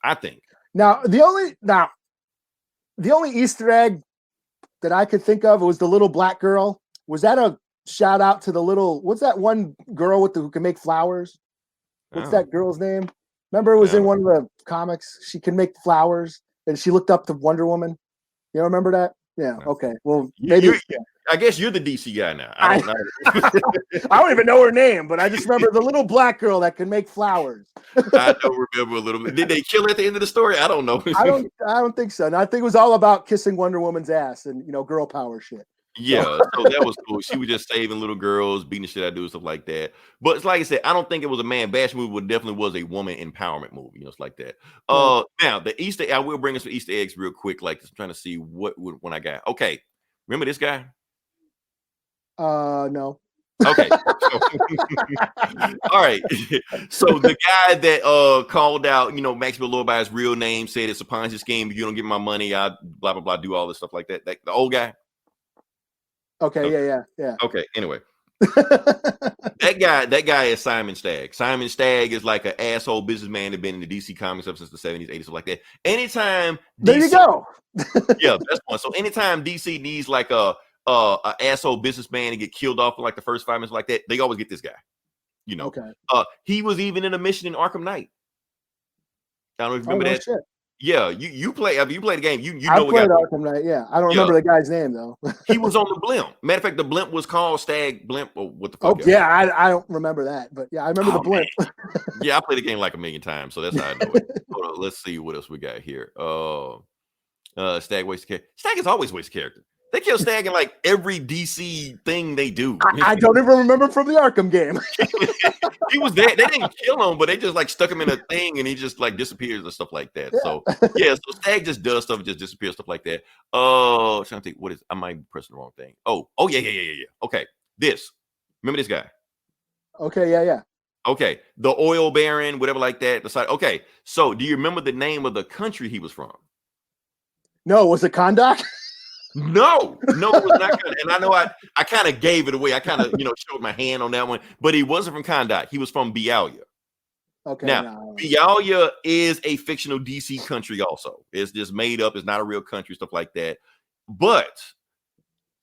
[SPEAKER 3] I think.
[SPEAKER 5] Now the only Easter egg that I could think of was the little black girl. Was that a shout out to the little? What's that one girl who can make flowers? What's that girl's name? Remember, it was in one of the comics. She can make flowers, and she looked up to Wonder Woman. You remember that? Yeah. Okay. Well, maybe.
[SPEAKER 3] I guess you're the DC guy now. I don't know.
[SPEAKER 5] I don't even know her name, but I just remember the little black girl that can make flowers.
[SPEAKER 3] I don't remember a little bit. Did they kill her at the end of the story? I don't know.
[SPEAKER 5] I don't think so. And I think it was all about kissing Wonder Woman's ass and girl power shit.
[SPEAKER 3] Yeah, so that was cool. She was just saving little girls, beating the shit out of dudes, stuff like that. But it's like I said, I don't think it was a man bash movie, but definitely was a woman empowerment movie. It's like that. Now the Easter, I will bring us some Easter eggs real quick. Like, just trying to see when I got. Okay, remember this guy?
[SPEAKER 5] No.
[SPEAKER 3] Okay. All right. So the guy that called out, Maxwell Lord by his real name, said it's a Ponzi scheme. If you don't give my money, I blah blah blah, do all this stuff like that. The old guy.
[SPEAKER 5] Okay. Yeah.
[SPEAKER 3] Okay. Anyway, that guy is Simon Stagg. Simon Stagg is like an asshole businessman that's been in the DC comics up since the 70s, 80s, stuff like that. Anytime
[SPEAKER 5] there you go.
[SPEAKER 3] Yeah, that's one. So anytime DC needs like a asshole businessman to get killed off in like the first 5 minutes like that, they always get this guy.
[SPEAKER 5] Okay.
[SPEAKER 3] He was even in a mission in Arkham Knight. I don't know if you remember that.
[SPEAKER 5] Shit.
[SPEAKER 3] Yeah, you play. After you play the game, you
[SPEAKER 5] I
[SPEAKER 3] know what
[SPEAKER 5] played Arkham Knight. Yeah, I don't remember the guy's name though.
[SPEAKER 3] He was on the blimp. Matter of fact, the blimp was called Stag Blimp. Or what the fuck?
[SPEAKER 5] Oh yeah, I don't remember that, but yeah, I remember the blimp.
[SPEAKER 3] Yeah, I played the game like a million times, so that's how I know it. Hold on, let's see what else we got here. Stag wasted character. Stag is always wasted character. They kill Stag in like every DC thing they do.
[SPEAKER 5] I don't even remember from the Arkham game.
[SPEAKER 3] He was there. They didn't kill him, but they just like stuck him in a thing and he just like disappears and stuff like that. Yeah. So yeah, so Stag just does stuff, just disappears, stuff like that. I'm trying to think what is I might be pressing the wrong thing. Oh yeah. Okay. Remember this guy.
[SPEAKER 5] Okay, yeah.
[SPEAKER 3] Okay. The oil baron, whatever like that. Okay. So do you remember the name of the country he was from?
[SPEAKER 5] No, was it Kondak?
[SPEAKER 3] No, it was not good. And I know I kind of gave it away. I kind of, showed my hand on that one, but he wasn't from Kondak. He was from Bialya.
[SPEAKER 5] Okay.
[SPEAKER 3] Now, Bialya is a fictional DC country also. It's just made up. It's not a real country, stuff like that. But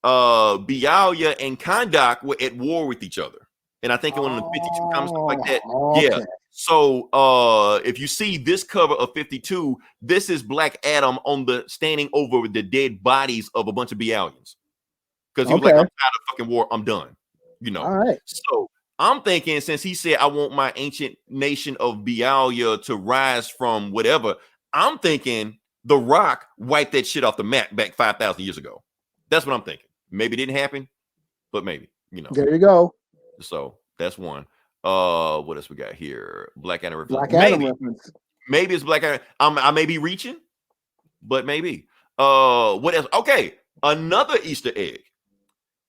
[SPEAKER 3] Bialya and Kondak were at war with each other. And I think in one of the 52 comics, stuff like that. Okay. Yeah. So if you see this cover of 52, this is Black Adam standing over the dead bodies of a bunch of Bialyans. Because he was like, I'm tired of fucking war, I'm done.
[SPEAKER 5] All right.
[SPEAKER 3] So I'm thinking, since he said I want my ancient nation of Bialya to rise from whatever, I'm thinking The Rock wiped that shit off the map back 5,000 years ago. That's what I'm thinking. Maybe it didn't happen, but maybe,
[SPEAKER 5] There you go.
[SPEAKER 3] So that's one. What else we got here? Black Adam
[SPEAKER 5] reference.
[SPEAKER 3] Maybe it's Black Adam. I may be reaching, but maybe. What else? Okay, another Easter egg.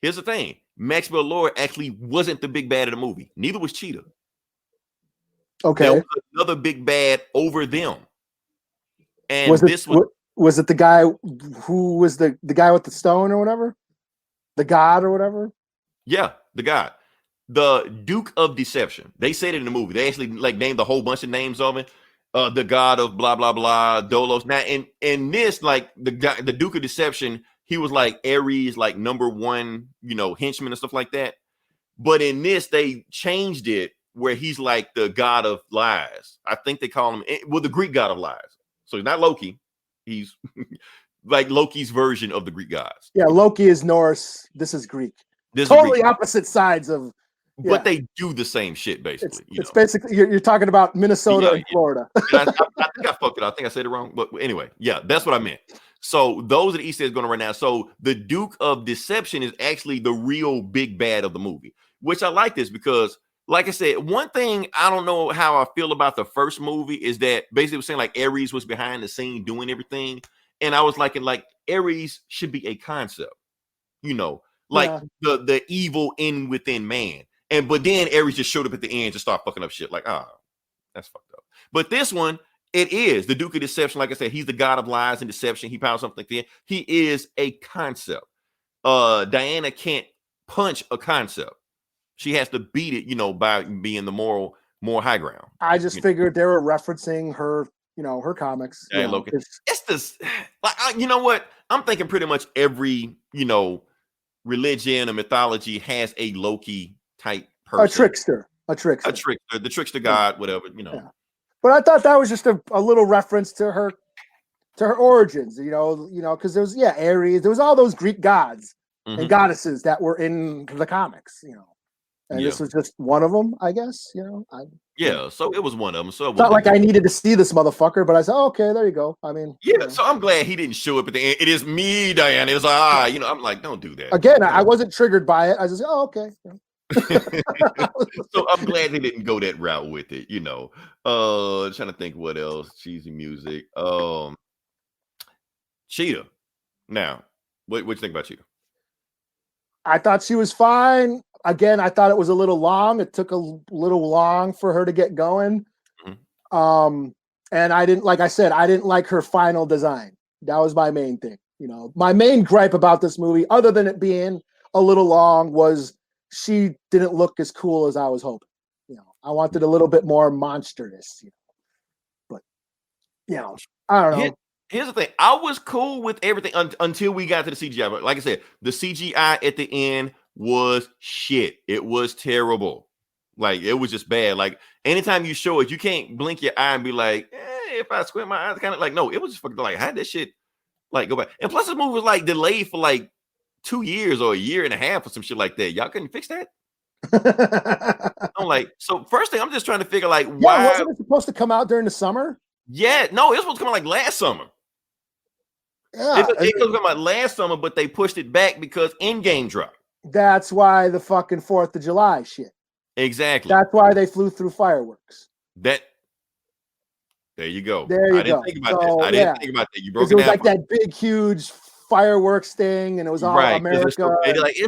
[SPEAKER 3] Here's the thing: Maxwell Lord actually wasn't the big bad of the movie. Neither was Cheetah.
[SPEAKER 5] Okay,
[SPEAKER 3] there was another big bad over them. And
[SPEAKER 5] was it the guy who was the guy with the stone or whatever, the god or whatever?
[SPEAKER 3] Yeah, the god. The Duke of Deception. They said it in the movie. They actually like named a whole bunch of names of it. The god of blah blah blah, Dolos. Now in this, like the Duke of Deception, he was like Ares, like number one, henchman and stuff like that. But in this, they changed it where he's like the god of lies. I think they call him the Greek god of lies. So he's not Loki. He's like Loki's version of the Greek gods.
[SPEAKER 5] Yeah, Loki is Norse. This is Greek.
[SPEAKER 3] This
[SPEAKER 5] totally
[SPEAKER 3] is Greek.
[SPEAKER 5] Opposite sides of Yeah.
[SPEAKER 3] but they do the same shit basically.
[SPEAKER 5] It's basically you're talking about Minnesota and Florida.
[SPEAKER 3] And I think I fucked it up. I think I said it wrong. But anyway, yeah, that's what I meant. So those are the Easter eggs going right now. So the Duke of Deception is actually the real big bad of the movie, which I like this because, like I said, one thing I don't know how I feel about the first movie is that basically it was saying like Ares was behind the scene doing everything. And I was like Ares should be a concept, like the evil in within man. But then Ares just showed up at the end to start fucking up shit. Like, that's fucked up. But this one, it is the Duke of Deception. Like I said, he's the god of lies and deception. He powers something there. He is a concept. Diana can't punch a concept. She has to beat it, by being the more high ground.
[SPEAKER 5] I just figured they were referencing her, her comics.
[SPEAKER 3] Yeah, Loki. It's this, you know what? I'm thinking pretty much every, religion or mythology has a Loki type person.
[SPEAKER 5] A trickster,
[SPEAKER 3] the trickster god, whatever,
[SPEAKER 5] Yeah. But I thought that was just a little reference to her origins, because there was Ares, there was all those Greek gods and goddesses that were in the comics, and this was just one of them, I guess,
[SPEAKER 3] so it was one of them. So
[SPEAKER 5] it's not like I needed to see this motherfucker, but I said, okay, there you go. I mean,
[SPEAKER 3] so I'm glad he didn't show up at the end. It is me, Diana. It's like, I'm like, don't do that.
[SPEAKER 5] Again, I wasn't triggered by it. I just, okay.
[SPEAKER 3] So I'm glad they didn't go that route with it, trying to think what else. Cheesy music. Cheetah. Now, what you think about Cheetah?
[SPEAKER 5] I thought she was fine. Again, I thought it was a little long. It took a little long for her to get going. And I didn't like her final design. That was my main thing. My main gripe about this movie, other than it being a little long, was she didn't look as cool as I was hoping. I wanted a little bit more monstrous. But I don't know.
[SPEAKER 3] Here's the thing. I was cool with everything until we got to the CGI. But like I said, the CGI at the end was shit. It was terrible. Like, it was just bad. Like, anytime you show it, you can't blink your eye and be like, if I squint my eyes, kind of like, no, it was just fucking like, how did that shit like go back? And plus, this movie was like delayed for like 2 years or a year and a half or some shit like that. Y'all couldn't fix that? I'm like, so first thing, I'm just trying to figure like why
[SPEAKER 5] wasn't it supposed to come out during the summer?
[SPEAKER 3] Yeah, no, it was supposed to come out like last summer.
[SPEAKER 5] Yeah,
[SPEAKER 3] it could come out last summer, but they pushed it back because Endgame dropped.
[SPEAKER 5] That's why the fucking 4th of July shit.
[SPEAKER 3] Exactly.
[SPEAKER 5] That's why they flew through fireworks.
[SPEAKER 3] There you go.
[SPEAKER 5] There you
[SPEAKER 3] I didn't
[SPEAKER 5] go.
[SPEAKER 3] think about that. I didn't think about that. You broke it
[SPEAKER 5] down. It was like
[SPEAKER 3] for
[SPEAKER 5] that big, huge fireworks thing, and it was all America.
[SPEAKER 3] It's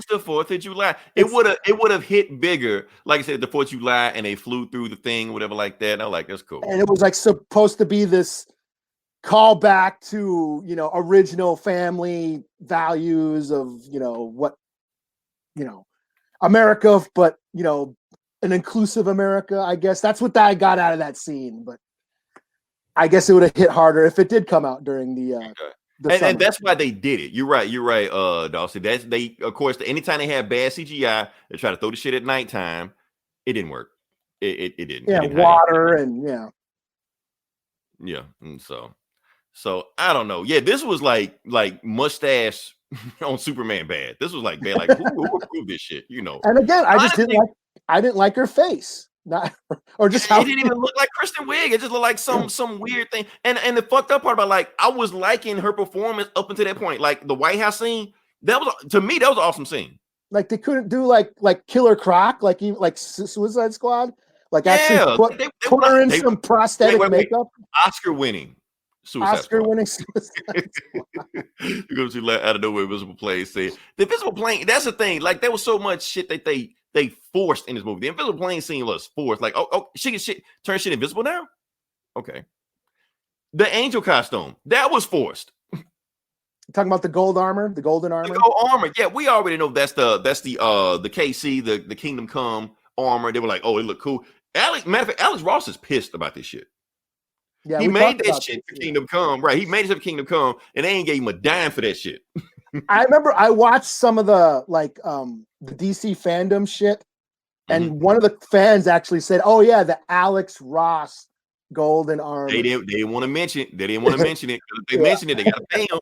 [SPEAKER 3] the 4th of July. It would have hit bigger, like I said, the 4th of July, and they flew through the thing, whatever, like that. And I'm like, that's cool.
[SPEAKER 5] And it was like supposed to be this callback to original family values of what America, but an inclusive America. I guess that's what I got out of that scene. But I guess it would have hit harder if it did come out during the.
[SPEAKER 3] And that's why they did it. You're right, Dawson. Of course, anytime they have bad CGI, they try to throw the shit at nighttime. It didn't work. It didn't.
[SPEAKER 5] Yeah,
[SPEAKER 3] it didn't
[SPEAKER 5] water and
[SPEAKER 3] yeah. And so I don't know. Yeah, this was like mustache on Superman bad. This was like bad. Like who approved this shit?
[SPEAKER 5] And again, I didn't like her face. Not or just how
[SPEAKER 3] it didn't even look like Kristen Wiig. It just looked like some weird thing. And the fucked up part about like I was liking her performance up until that point. Like the White House scene, that was to me that was an awesome scene.
[SPEAKER 5] Like they couldn't do like Killer Croc, like Suicide Squad, like actually put her in some prosthetic makeup.
[SPEAKER 3] Oscar winning Suicide Squad. You go see out of nowhere, Invisible Plane. Say the Invisible Plane. That's the thing. Like there was so much shit that they forced in this movie. The Invisible Plane scene was forced. Like, she can turn shit invisible now? Okay. The angel costume, that was forced.
[SPEAKER 5] You're talking about the golden armor?
[SPEAKER 3] The gold armor. Yeah, we already know that's the KC, the Kingdom Come armor. They were like, oh, it looked cool. Matter of fact, Alex Ross is pissed about this shit.
[SPEAKER 5] Yeah,
[SPEAKER 3] he made that shit for Kingdom Come. Right. He made it for Kingdom Come, and they ain't gave him a dime for that shit.
[SPEAKER 5] I remember I watched some of the the DC fandom shit, and one of the fans actually said, "Oh yeah, the Alex Ross golden armor.
[SPEAKER 3] They didn't want to mention it. They didn't want to mention it. If they mention it, they gotta pay him.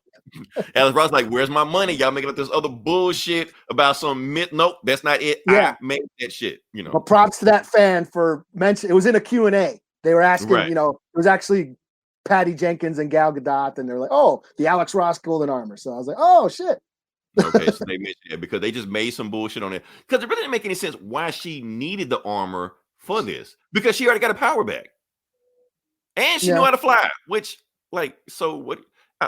[SPEAKER 3] Alex Ross like, where's my money? Y'all making up this other bullshit about some myth. Nope, that's not it.
[SPEAKER 5] Yeah.
[SPEAKER 3] I made that shit. You know.
[SPEAKER 5] But props to that fan for mentioning. It was in a Q&A. They were asking,
[SPEAKER 3] Right.
[SPEAKER 5] it was actually Patty Jenkins and Gal Gadot, and they're like, "Oh, the Alex Ross golden armor." So I was like, "Oh shit."
[SPEAKER 3] Okay, so they mentioned it because they just made some bullshit on it. Because it really didn't make any sense why she needed the armor for this. Because she already got a power back. And she knew how to fly. Which, like, so what?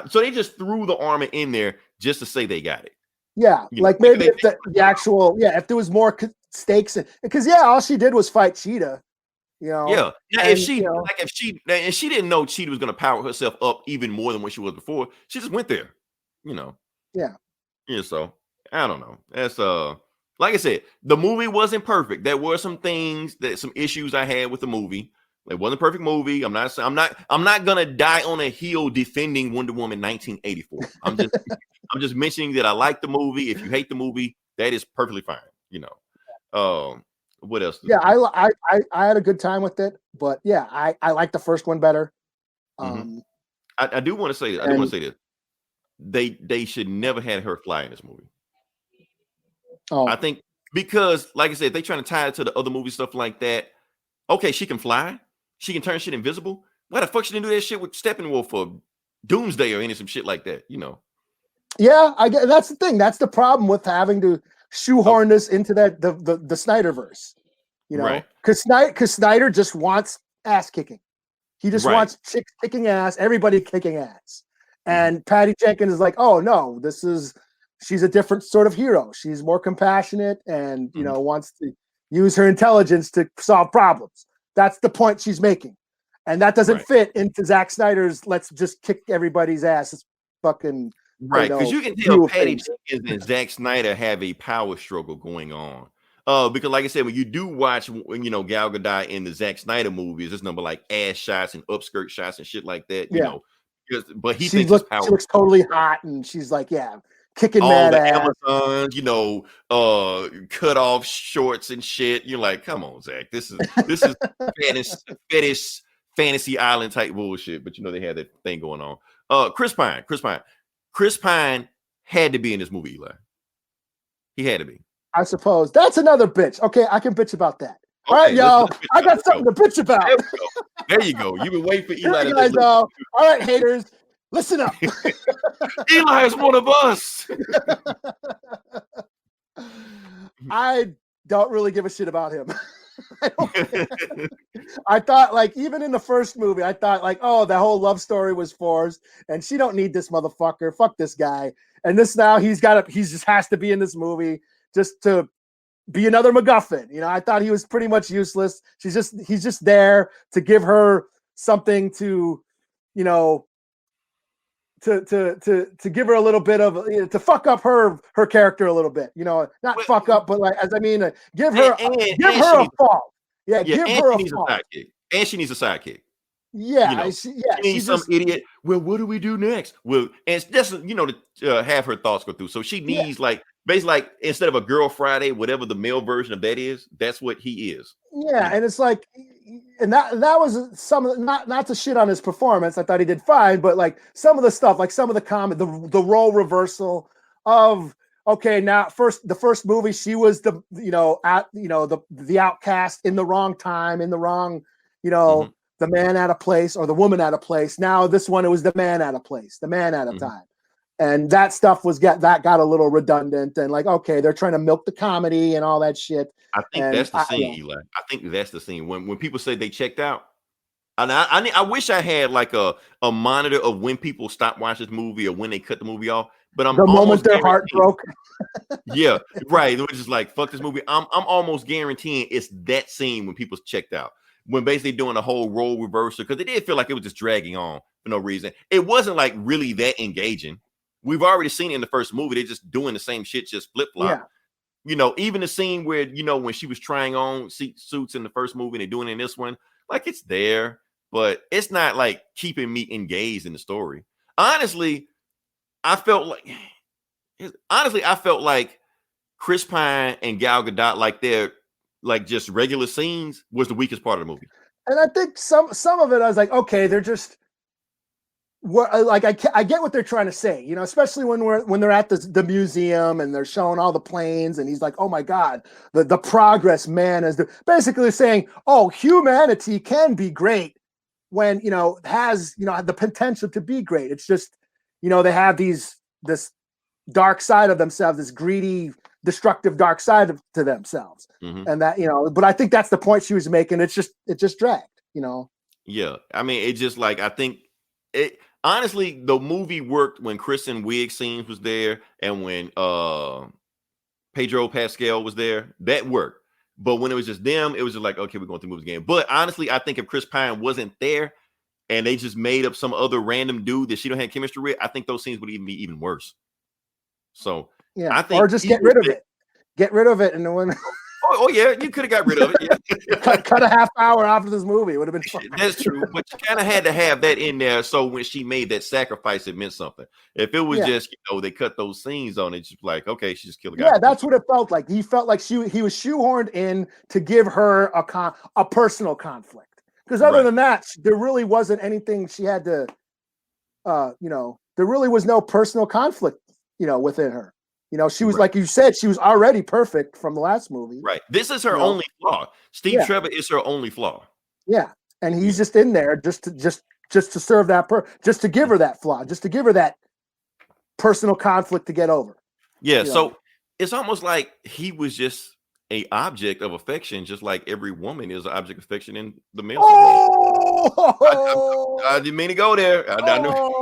[SPEAKER 3] So they just threw the armor in there just to say they got it.
[SPEAKER 5] Yeah,
[SPEAKER 3] You
[SPEAKER 5] like
[SPEAKER 3] know,
[SPEAKER 5] maybe if the actual, if there was more stakes, because all she did was fight Cheetah.
[SPEAKER 3] Yeah. Now,
[SPEAKER 5] and,
[SPEAKER 3] if she and she didn't know Cheetah was gonna power herself up even more than what she was before, she just went there.
[SPEAKER 5] Yeah.
[SPEAKER 3] Yeah, so I don't know. That's like I said, the movie wasn't perfect. There were some issues I had with the movie. It wasn't a perfect movie. I'm not gonna die on a hill defending Wonder Woman 1984. I'm just mentioning that I like the movie. If you hate the movie, that is perfectly fine. What else?
[SPEAKER 5] Yeah, I had a good time with it, but I like the first one better.
[SPEAKER 3] I do want to say this. I do want to say this. They should never had her fly in this movie. I think because, like I said, they trying to tie it to the other movie stuff like that. Okay, she can fly. She can turn shit invisible. Why the fuck she didn't do that shit with Steppenwolf or Doomsday or some shit like that?
[SPEAKER 5] Yeah, I get that's the thing. That's the problem with having to shoehorn this into that the Snyderverse.
[SPEAKER 3] Right.
[SPEAKER 5] Because Snyder just wants ass kicking. He just wants chicks kicking ass, everybody kicking ass. And Patty Jenkins is like, oh no, she's a different sort of hero. She's more compassionate and wants to use her intelligence to solve problems. That's the point she's making. And that doesn't fit into Zack Snyder's let's just kick everybody's ass. It's fucking
[SPEAKER 3] right. Because you can tell Patty Jenkins and Zack Snyder have a power struggle going on. Because like I said, when you do watch Gal Gadot in the Zack Snyder movies, there's number like ass shots and upskirt shots and shit like that. But he thinks
[SPEAKER 5] she looks totally hot, and she's like, kicking
[SPEAKER 3] all
[SPEAKER 5] mad
[SPEAKER 3] the
[SPEAKER 5] ass.
[SPEAKER 3] Amazons, cut off shorts and shit. You're like, come on, Zach. This is fetish fantasy island type bullshit. But they had that thing going on. Chris Pine had to be in this movie, Eli. He had to be.
[SPEAKER 5] I suppose that's another bitch. Okay, I can bitch about that. All right, y'all. I got something to bitch about.
[SPEAKER 3] There you go. You've been waiting for Eli.
[SPEAKER 5] All right, haters, listen up.
[SPEAKER 3] Eli is one of us.
[SPEAKER 5] I don't really give a shit about him. I thought, like, even in the first movie, I thought, like, oh, the whole love story was forced, and she don't need this motherfucker. Fuck this guy. And this now he just has to be in this movie just to be another MacGuffin. I thought he was pretty much useless. He's just there to give her something to, to give her a little bit of to fuck up her character a little bit. Not fuck up, but like give her a fall. Yeah, give her a fall.
[SPEAKER 3] And she needs a sidekick.
[SPEAKER 5] Yeah,
[SPEAKER 3] she needs some idiot. Well, what do we do next? Well, and it's just to have her thoughts go through. So she needs basically like instead of a Girl Friday, whatever the male version of that is, that's what he is.
[SPEAKER 5] Yeah, and it's like, and that was some of the, not to shit on his performance. I thought he did fine, but like some of the stuff, like some of the comment, the role reversal of now the first movie she was the the outcast in the wrong time, in the wrong the man out of place or the woman out of place. Now this one it was the man out of place, the man out of time. And that stuff got a little redundant and like, okay, they're trying to milk the comedy and all that shit.
[SPEAKER 3] I think that's the scene, Eli. I think that's the scene when people say they checked out. And I wish I had like a monitor of when people stop watching this movie or when they cut the movie off. But I'm
[SPEAKER 5] the moment their heart broke.
[SPEAKER 3] Yeah, right. They were just like, fuck this movie. I'm almost guaranteeing it's that scene when people checked out. When basically doing a whole role reversal, because it did feel like it was just dragging on for no reason. It wasn't like really that engaging. We've already seen it in the first movie. They're just doing the same shit, just flip-flop. Yeah. Even the scene where, when she was trying on suits in the first movie and they're doing it in this one, like it's there, but it's not like keeping me engaged in the story. Honestly, I felt like Chris Pine and Gal Gadot, like they're like just regular scenes, was the weakest part of the movie.
[SPEAKER 5] And I think some of it, I was like, okay, they're just like I get what they're trying to say, you know, especially when they're at the museum and they're showing all the planes, and he's like, oh my God, the progress man is basically saying, oh, humanity can be great when, you know, has, you know, the potential to be great. It's just, you know, they have this dark side of themselves, this greedy, destructive dark side to themselves. And that, you know, but I think that's the point she was making. It just dragged, you know.
[SPEAKER 3] Yeah, I mean, it just like, I think it honestly, the movie worked when Kristen Wiig scenes was there and when Pedro Pascal was there. That worked. But when it was just them, it was just like, okay, we're going through movies again. But honestly, I think if Chris Pine wasn't there and they just made up some other random dude that she don't have chemistry with, I think those scenes would even be even worse. So
[SPEAKER 5] yeah,
[SPEAKER 3] I think,
[SPEAKER 5] or just get rid of it. Get rid of it, and then
[SPEAKER 3] oh yeah, you could have got rid of it. Yeah.
[SPEAKER 5] cut a half hour after this movie. It would have been fun.
[SPEAKER 3] That's true, but you kind of had to have that in there, so when she made that sacrifice, it meant something. If it was just, you know, they cut those scenes on it, just like, okay, she just killed a guy.
[SPEAKER 5] Yeah, that's what it felt like. He felt like he was shoehorned in to give her a personal conflict, because other than that, there really wasn't anything she had to, you know, there really was no personal conflict, you know, within her. You know, she was like you said, she was already perfect from the last movie.
[SPEAKER 3] Right. This is her only flaw. Steve Trevor is her only flaw.
[SPEAKER 5] Yeah, and he's just in there just to serve that just to give her that flaw, just to give her that personal conflict to get over.
[SPEAKER 3] Yeah. So it's almost like he was just a object of affection, just like every woman is an object of affection in the male.
[SPEAKER 5] Oh!
[SPEAKER 3] I didn't mean to go there. I know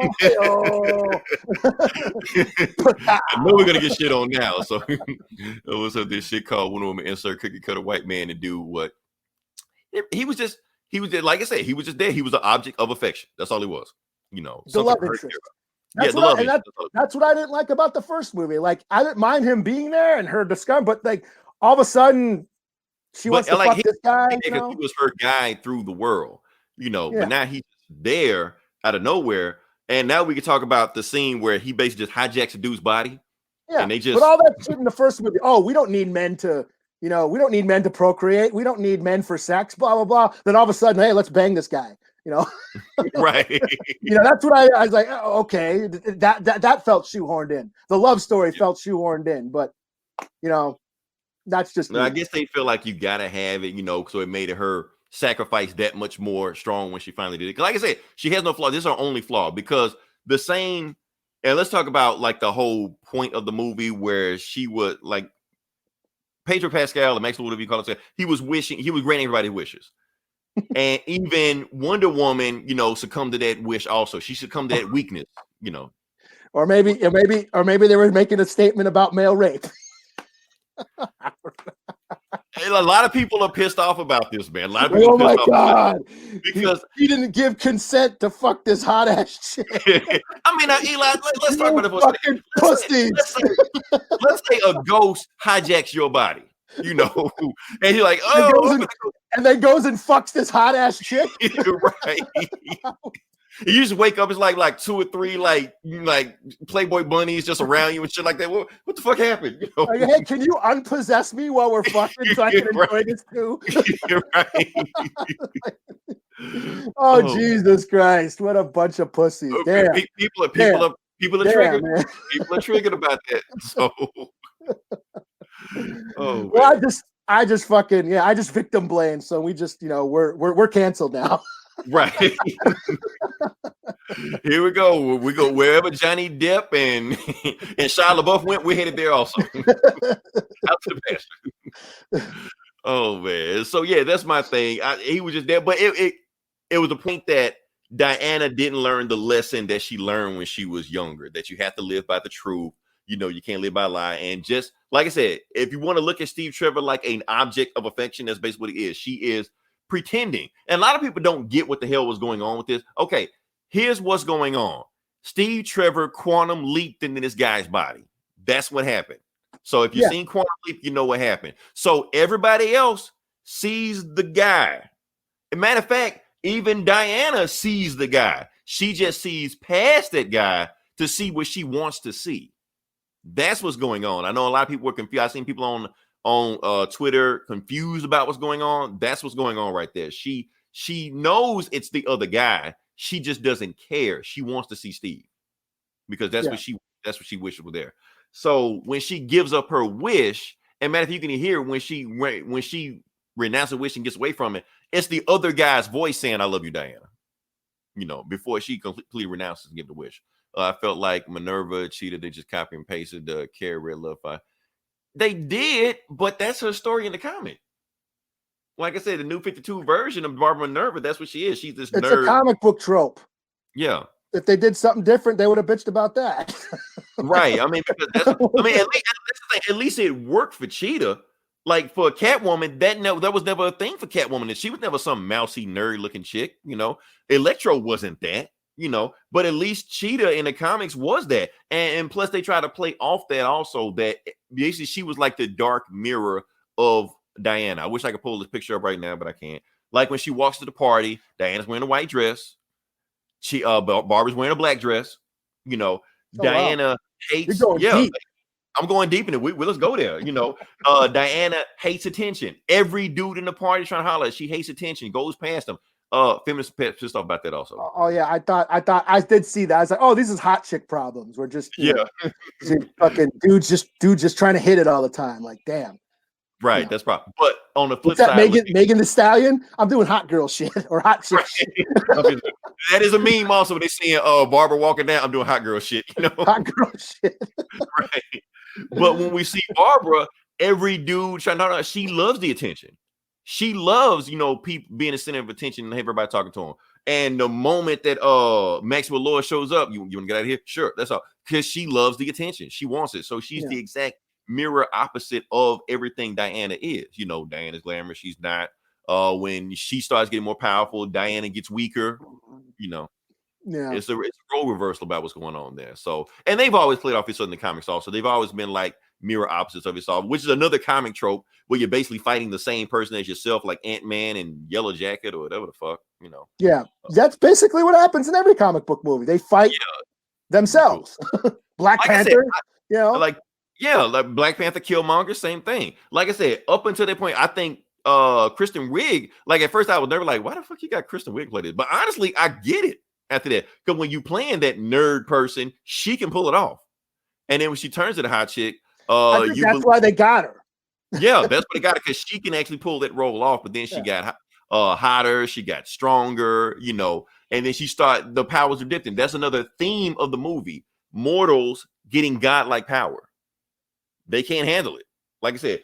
[SPEAKER 3] we're gonna get shit on now. So it was this shit called Wonder Woman insert cookie cutter white man to do what he was just like I said, he was just there. He was an object of affection. That's all he was. You know,
[SPEAKER 5] the love interest. That's what I didn't like about the first movie. Like, I didn't mind him being there and her discovery, but like all of a sudden she wants to fuck this guy. You know?
[SPEAKER 3] He was her guy through the world, you know, but now he's there out of nowhere. And now we can talk about the scene where he basically just hijacks a dude's body.
[SPEAKER 5] Yeah,
[SPEAKER 3] and they just
[SPEAKER 5] but all that shit in the first movie. Oh, we don't need men to, you know, we don't need men to procreate. We don't need men for sex, blah, blah, blah. Then all of a sudden, hey, let's bang this guy. You know,
[SPEAKER 3] right?
[SPEAKER 5] You know, that's what I was like. Oh, okay, that felt shoehorned in. The love story felt shoehorned in, but you know, that's just.
[SPEAKER 3] I guess they feel like you gotta have it, you know, so it made her sacrifice that much more strong when she finally did it. Like I said, she has no flaw. This is her only flaw because the same. And let's talk about like the whole point of the movie where she would like Pedro Pascal, or Max, whatever you call it, he was granting everybody wishes. And even Wonder Woman, you know, succumbed to that wish also. She succumbed to that weakness, you know.
[SPEAKER 5] Or maybe they were making a statement about male rape.
[SPEAKER 3] A lot of people are pissed off about this, man. A lot of people
[SPEAKER 5] oh my God.
[SPEAKER 3] Because
[SPEAKER 5] he didn't give consent to fuck this hot ass chick.
[SPEAKER 3] I mean, Eli, let's talk about it for a second. Let's say a ghost hijacks your body, you know, and you're like, oh,
[SPEAKER 5] and then goes and fucks this hot ass chick.
[SPEAKER 3] Right. You just wake up, it's like 2 or 3 like Playboy bunnies just around you and shit like that. What the fuck happened? You know?
[SPEAKER 5] Like, hey, can you unpossess me while we're fucking so I can enjoy this too?
[SPEAKER 3] You're right.
[SPEAKER 5] Oh, Jesus Christ! What a bunch of pussies! Damn.
[SPEAKER 3] People are triggered. Man. People are triggered about that. So,
[SPEAKER 5] well, I just fucking I just victim blame. So we just we're canceled now.
[SPEAKER 3] Right. Here we go. We go wherever Johnny Depp and Shia LaBeouf went. We're headed there also. Out to the pasture. Oh man. So yeah, that's my thing. He was just there, but it was a point that Diana didn't learn the lesson that she learned when she was younger. That you have to live by the truth. You know, you can't live by a lie. And just like I said, if you want to look at Steve Trevor like an object of affection, that's basically what he is. She is pretending. And a lot of people don't get what the hell was going on with this. Okay, here's what's going on. Steve Trevor quantum leaped into this guy's body. That's what happened. So if you've seen Quantum Leap, you know what happened. So everybody else sees the guy. As a matter of fact, even Diana sees the guy. She just sees past that guy to see what she wants to see. That's what's going on. I know a lot of people were confused. I've seen people on Twitter confused about what's going on. That's what's going on right there. She She knows it's the other guy. She just doesn't care. She wants to see Steve because that's what she wishes was there. So when she gives up her wish, and Matt, if you can hear when she renounces a wish and gets away from it, it's the other guy's voice saying, "I love you, Diana." You know, before she completely renounces and give the wish. I felt like Minerva, Cheetah, they just copy and pasted the Carrie Red Love Fire. They did, but that's her story in the comic. Like I said, the new 52 version of Barbara Minerva, that's what she is. She's this nerd.
[SPEAKER 5] It's a comic book trope.
[SPEAKER 3] Yeah.
[SPEAKER 5] If they did something different, they would have bitched about that.
[SPEAKER 3] Right. I mean, because at least it worked for Cheetah. Like for Catwoman, that was never a thing for Catwoman. She was never some mousy, nerd-looking chick, you know. Electro wasn't that, you know, but at least Cheetah in the comics was that. And plus they try to play off that also, that basically she was like the dark mirror of Diana. I wish I could pull this picture up right now, but I can't. Like when she walks to the party, Diana's wearing a white dress. Barbara's wearing a black dress. You know, Diana hates. Deep. I'm going deep in it. Let's go there. You know, Diana hates attention. Every dude in the party trying to holler, she hates attention. Goes past them. Feminist pissed off about that also.
[SPEAKER 5] Oh yeah, I thought I did see that. I was like, oh, these is hot chick problems. We're just fucking dudes just trying to hit it all the time. Like, damn.
[SPEAKER 3] Right,
[SPEAKER 5] yeah.
[SPEAKER 3] That's problem. But on the flip
[SPEAKER 5] side,
[SPEAKER 3] Megan
[SPEAKER 5] Megan the Stallion, I'm doing hot girl shit or hot chick shit.
[SPEAKER 3] That is a meme also when they seeing Barbara walking down. I'm doing hot girl shit, you know.
[SPEAKER 5] Hot girl shit.
[SPEAKER 3] Right. But when we see Barbara, every dude trying to, she loves the attention. She loves, you know, people being the center of attention and everybody talking to him. And the moment that Maxwell Lord shows up, you want to get out of here? Sure, that's all. Because she loves the attention. She wants it. So she's the exact mirror opposite of everything Diana is. You know, Diana's glamorous. She's not. When she starts getting more powerful, Diana gets weaker. You know, it's a role reversal about what's going on there. So, and they've always played off each other in the comics also. They've always been like mirror opposites of each other, which is another comic trope where you're basically fighting the same person as yourself, like Ant-Man and Yellow Jacket or whatever the fuck, you know.
[SPEAKER 5] Yeah, that's basically what happens in every comic book movie. They fight themselves. Black Panther, you know,
[SPEAKER 3] like Black Panther, Killmonger, same thing. Like I said, up until that point, I think Kristen Wiig, like at first I was never like, why the fuck you got Kristen Wiig play this? But honestly, I get it after that. Because when you playing that nerd person, she can pull it off. And then when she turns to the hot chick,
[SPEAKER 5] I think that's why they got her.
[SPEAKER 3] Yeah, that's what they got her, because she can actually pull that role off. But then she got hotter, she got stronger, you know, and then the powers are different. That's another theme of the movie. Mortals getting godlike power. They can't handle it. Like I said,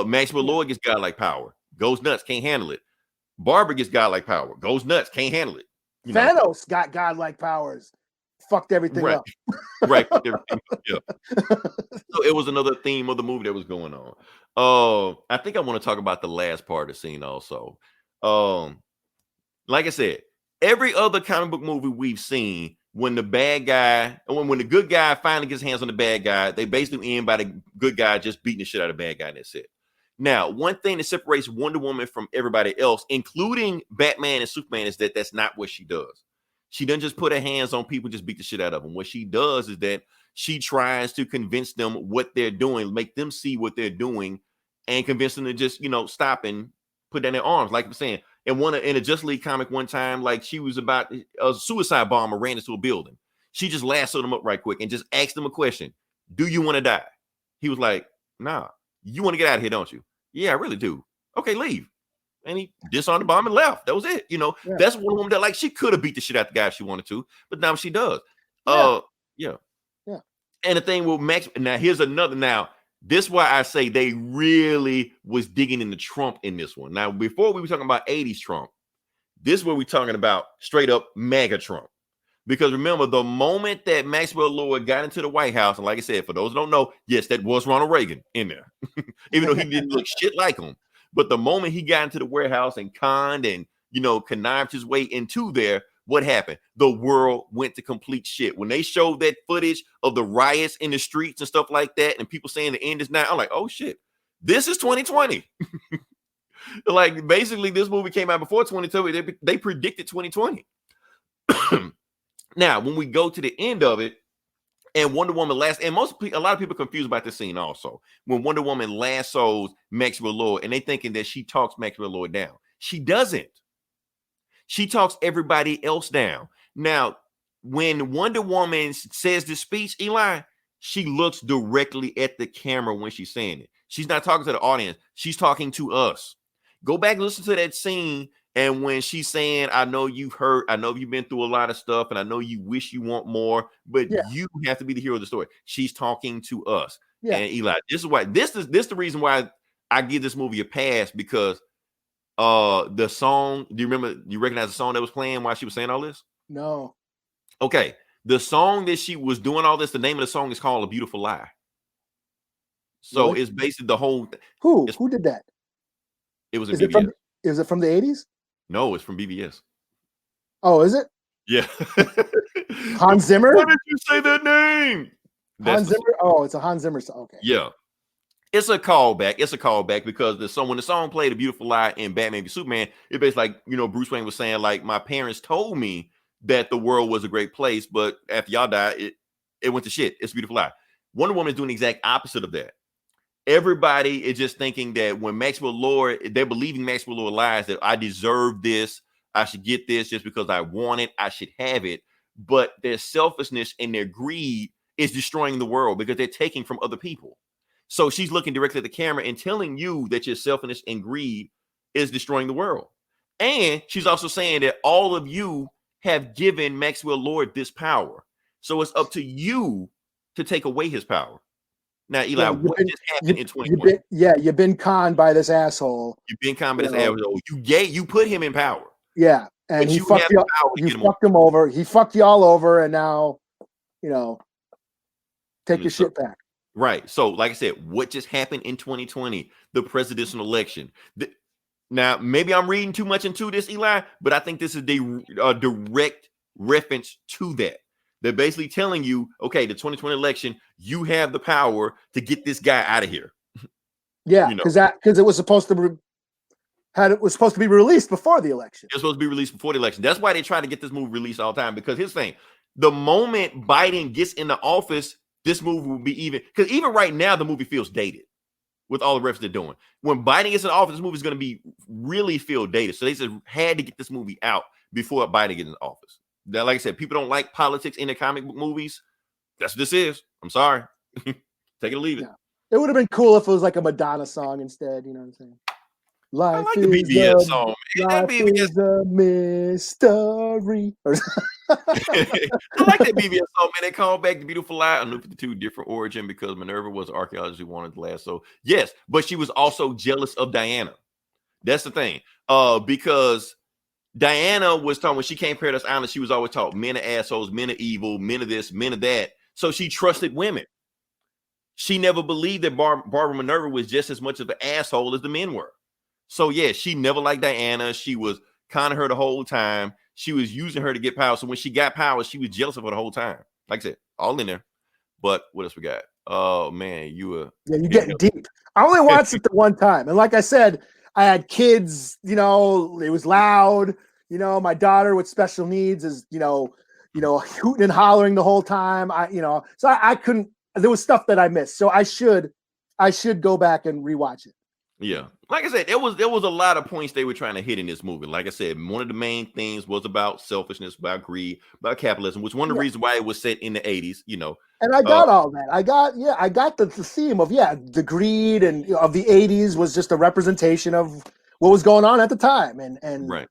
[SPEAKER 3] Maxwell Lord gets godlike power. Goes nuts, can't handle it. Barbara gets godlike power. Goes nuts, can't handle it.
[SPEAKER 5] Thanos got godlike powers. Fucked everything up.
[SPEAKER 3] Right. Yeah. So it was another theme of the movie that was going on. I think I want to talk about the last part of the scene also. Like I said, every other comic book movie we've seen, when the bad guy, when the good guy finally gets hands on the bad guy, they basically end by the good guy just beating the shit out of the bad guy, and that's it. Now, one thing that separates Wonder Woman from everybody else, including Batman and Superman, is that that's not what she does. She doesn't just put her hands on people, just beat the shit out of them. What she does is that she tries to convince them what they're doing, make them see what they're doing, and convince them to just, you know, stop and put down their arms. Like I'm saying, in a Justice League comic one time, like she was about a suicide bomber ran into a building. She just lassoed him up right quick and just asked him a question. Do you want to die? He was like, nah. You want to get out of here, don't you? Yeah, I really do. Okay, leave. And he disarmed the bomb and left. That was it. You know, that's one woman that, like, she could have beat the shit out the guy if she wanted to, but now she does. Yeah. And the thing with Max, now here's another. Now, this is why I say they really was digging into Trump in this one. Now, before we were talking about 80s Trump, this is what we're talking about straight up MAGA Trump. Because remember, the moment that Maxwell Lord got into the White House, and like I said, for those who don't know, yes, that was Ronald Reagan in there, even though he didn't look shit like him. But the moment he got into the warehouse and conned and, you know, connived his way into there, what happened? The world went to complete shit. When they showed that footage of the riots in the streets and stuff like that, and people saying the end is now, I'm like, oh shit, this is 2020. Like, basically, this movie came out before 2020. They predicted 2020. Now, when we go to the end of it, and Wonder Woman a lot of people confused about this scene also. When Wonder Woman lassos Maxwell Lord, and they thinking that she talks Maxwell Lord down. She doesn't. She talks everybody else down. Now, when Wonder Woman says this speech, Eli, she looks directly at the camera when she's saying it. She's not talking to the audience. She's talking to us. Go back and listen to that scene. And when she's saying, I know you've hurt, I know you've been through a lot of stuff, and I know you wish you want more, but you have to be the hero of the story. She's talking to us. Yeah. And Eli, this is the reason why I give this movie a pass, because the song, do you recognize the song that was playing while she was saying all this?
[SPEAKER 5] No.
[SPEAKER 3] Okay. The song that she was doing all this, the name of the song is called A Beautiful Lie. So what? It's basically the whole
[SPEAKER 5] Who did that?
[SPEAKER 3] It was in BBS.
[SPEAKER 5] Is it from the 80s?
[SPEAKER 3] No, it's from BBS.
[SPEAKER 5] Oh, is it?
[SPEAKER 3] Yeah.
[SPEAKER 5] Hans Zimmer?
[SPEAKER 3] Why did you say that name?
[SPEAKER 5] Hans Zimmer? Oh, it's a Hans Zimmer song. Okay.
[SPEAKER 3] Yeah. It's a callback. It's a callback because when the song played A Beautiful Lie in Batman v Superman, it basically like, Bruce Wayne was saying, like, my parents told me that the world was a great place, but after y'all died, it went to shit. It's a beautiful lie. Wonder Woman is doing the exact opposite of that. Everybody is just thinking that when Maxwell Lord, they're believing Maxwell Lord lies, that I deserve this, I should get this just because I want it, I should have it. But their selfishness and their greed is destroying the world because they're taking from other people. So she's looking directly at the camera and telling you that your selfishness and greed is destroying the world. And she's also saying that all of you have given Maxwell Lord this power. So it's up to you to take away his power. Now, Eli, what just happened in 2020?
[SPEAKER 5] You've been conned by this asshole.
[SPEAKER 3] You've been conned by this asshole. You put him in power.
[SPEAKER 5] Yeah, and he fucked you. You fucked him over. He fucked you all over, and now, take your shit back.
[SPEAKER 3] Right. So, like I said, what just happened in 2020? The presidential election. Now, maybe I'm reading too much into this, Eli, but I think this is a direct reference to that. They're basically telling you, okay, the 2020 election, you have the power to get this guy out of here.
[SPEAKER 5] Yeah, because it was supposed to be released before the election.
[SPEAKER 3] It was supposed to be released before the election. That's why they try to get this movie released all the time. Because here's the thing: the moment Biden gets in the office, this movie will be because even right now the movie feels dated with all the references they're doing. When Biden gets in the office, this movie is going to be really feel dated. So they just had to get this movie out before Biden gets in the office. Now, like I said, people don't like politics in the comic book movies. That's what this is. I'm sorry. Take it or leave it.
[SPEAKER 5] Yeah. It would have been cool if it was like a Madonna song instead. You know what I'm saying? Life
[SPEAKER 3] I like the BBS song.
[SPEAKER 5] Life is a mystery.
[SPEAKER 3] I like that BBS song, man. They call back the Beautiful Lie on New 52, different origin, because Minerva was an archaeologist who wanted to last. So yes, but she was also jealous of Diana. That's the thing. Because Diana was talking when she came to Paradise Island, she was always taught men are assholes, men are evil, men are this, men are that. So she trusted women. She never believed that Barbara Minerva was just as much of an asshole as the men were. So yeah, she never liked Diana. She was kind of her the whole time. She was using her to get power. So when she got power, she was jealous of her the whole time. Like I said, all in there. But what else we got? Oh man, you're
[SPEAKER 5] getting deep. I only watched it the one time, and like I said, I had kids. It was loud. My daughter with special needs is hooting and hollering the whole time. So I couldn't. There was stuff that I missed. So I should go back and rewatch it.
[SPEAKER 3] Yeah. Like I said, there was a lot of points they were trying to hit in this movie. Like I said, one of the main things was about selfishness, about greed, about capitalism, which one of the reasons why it was set in the 80s,
[SPEAKER 5] And I got all that. I got the theme of, the greed and of the 80s was just a representation of what was going on at the time. And
[SPEAKER 3] right.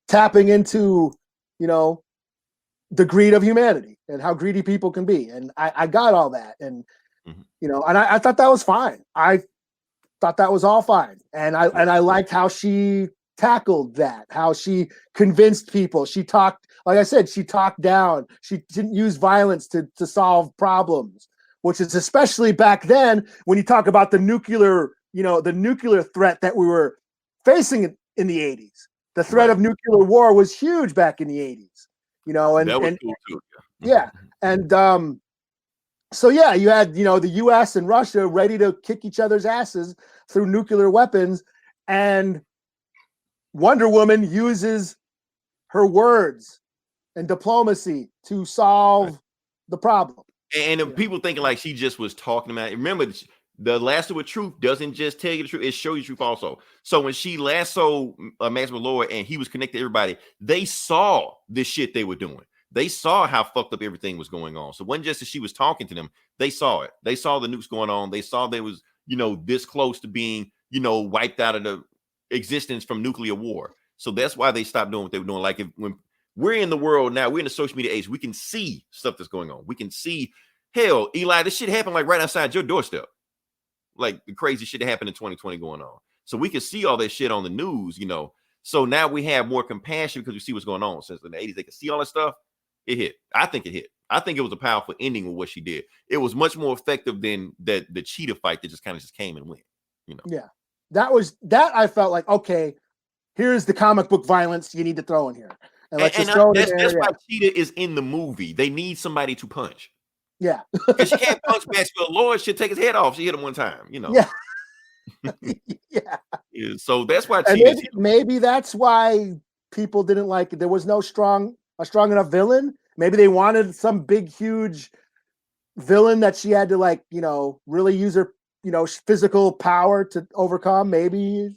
[SPEAKER 5] Tapping into, the greed of humanity and how greedy people can be. And I got all that. And, and I thought that was fine. I thought that was all fine. And I liked how she tackled that, how she convinced people. She talked, like I said, she talked down. She didn't use violence to solve problems, which is especially back then when you talk about the nuclear threat that we were facing in the 80s. The threat of nuclear war was huge back in the 80s, and
[SPEAKER 3] that was cool too.
[SPEAKER 5] Yeah. And so you had, the US and Russia ready to kick each other's asses through nuclear weapons, and Wonder Woman uses her words and diplomacy to solve the problem.
[SPEAKER 3] And people thinking like she just was talking about it. Remember, the lasso with truth doesn't just tell you the truth; it shows you the truth also. So when she lassoed Max Malloy and he was connected to everybody, they saw the shit they were doing. They saw how fucked up everything was going on. So it wasn't just that she was talking to them; they saw it. They saw the nukes going on. They saw they was this close to being wiped out of the existence from nuclear war. So that's why they stopped doing what they were doing. Like when we're in the world now, we're in the social media age, we can see stuff that's going on. We can see, hell, Eli, this shit happened like right outside your doorstep. Like the crazy shit that happened in 2020 going on. So we can see all that shit on the news, So now we have more compassion because we see what's going on. Since in the 80s, they could see all that stuff. It hit. I think it hit. I think it was a powerful ending with what she did. It was much more effective than the cheetah fight that just kind of just came and went.
[SPEAKER 5] Yeah. That I felt like, okay, here's the comic book violence you need to throw in here. And let's just throw it in there.
[SPEAKER 3] That's why Cheetah is in the movie. They need somebody to punch.
[SPEAKER 5] Yeah.
[SPEAKER 3] Because she can't punch Maxwell Lord. She'll take his head off. She hit him one time,
[SPEAKER 5] Yeah.
[SPEAKER 3] Yeah. So that's why
[SPEAKER 5] maybe that's why people didn't like it. There was no strong enough villain. Maybe they wanted some big, huge villain that she had to really use her, physical power to overcome. Maybe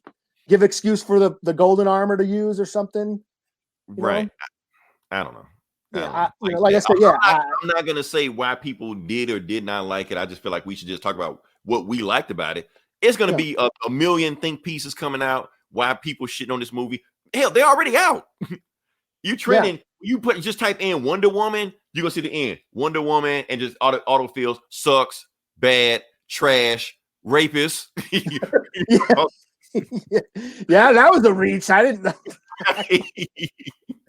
[SPEAKER 5] give excuse for the golden armor to use or something.
[SPEAKER 3] Right. I don't know.
[SPEAKER 5] Yeah, I said,
[SPEAKER 3] I'm not gonna say why people did or did not like it. I just feel like we should just talk about what we liked about it. It's gonna be a million think pieces coming out. Why people shitting on this movie? Hell, they're already out. You trending? You just type in Wonder Woman. You're gonna see the end. Wonder Woman and just autofills sucks, bad, trash, rapist.
[SPEAKER 5] Yeah, that was a reach. I didn't know.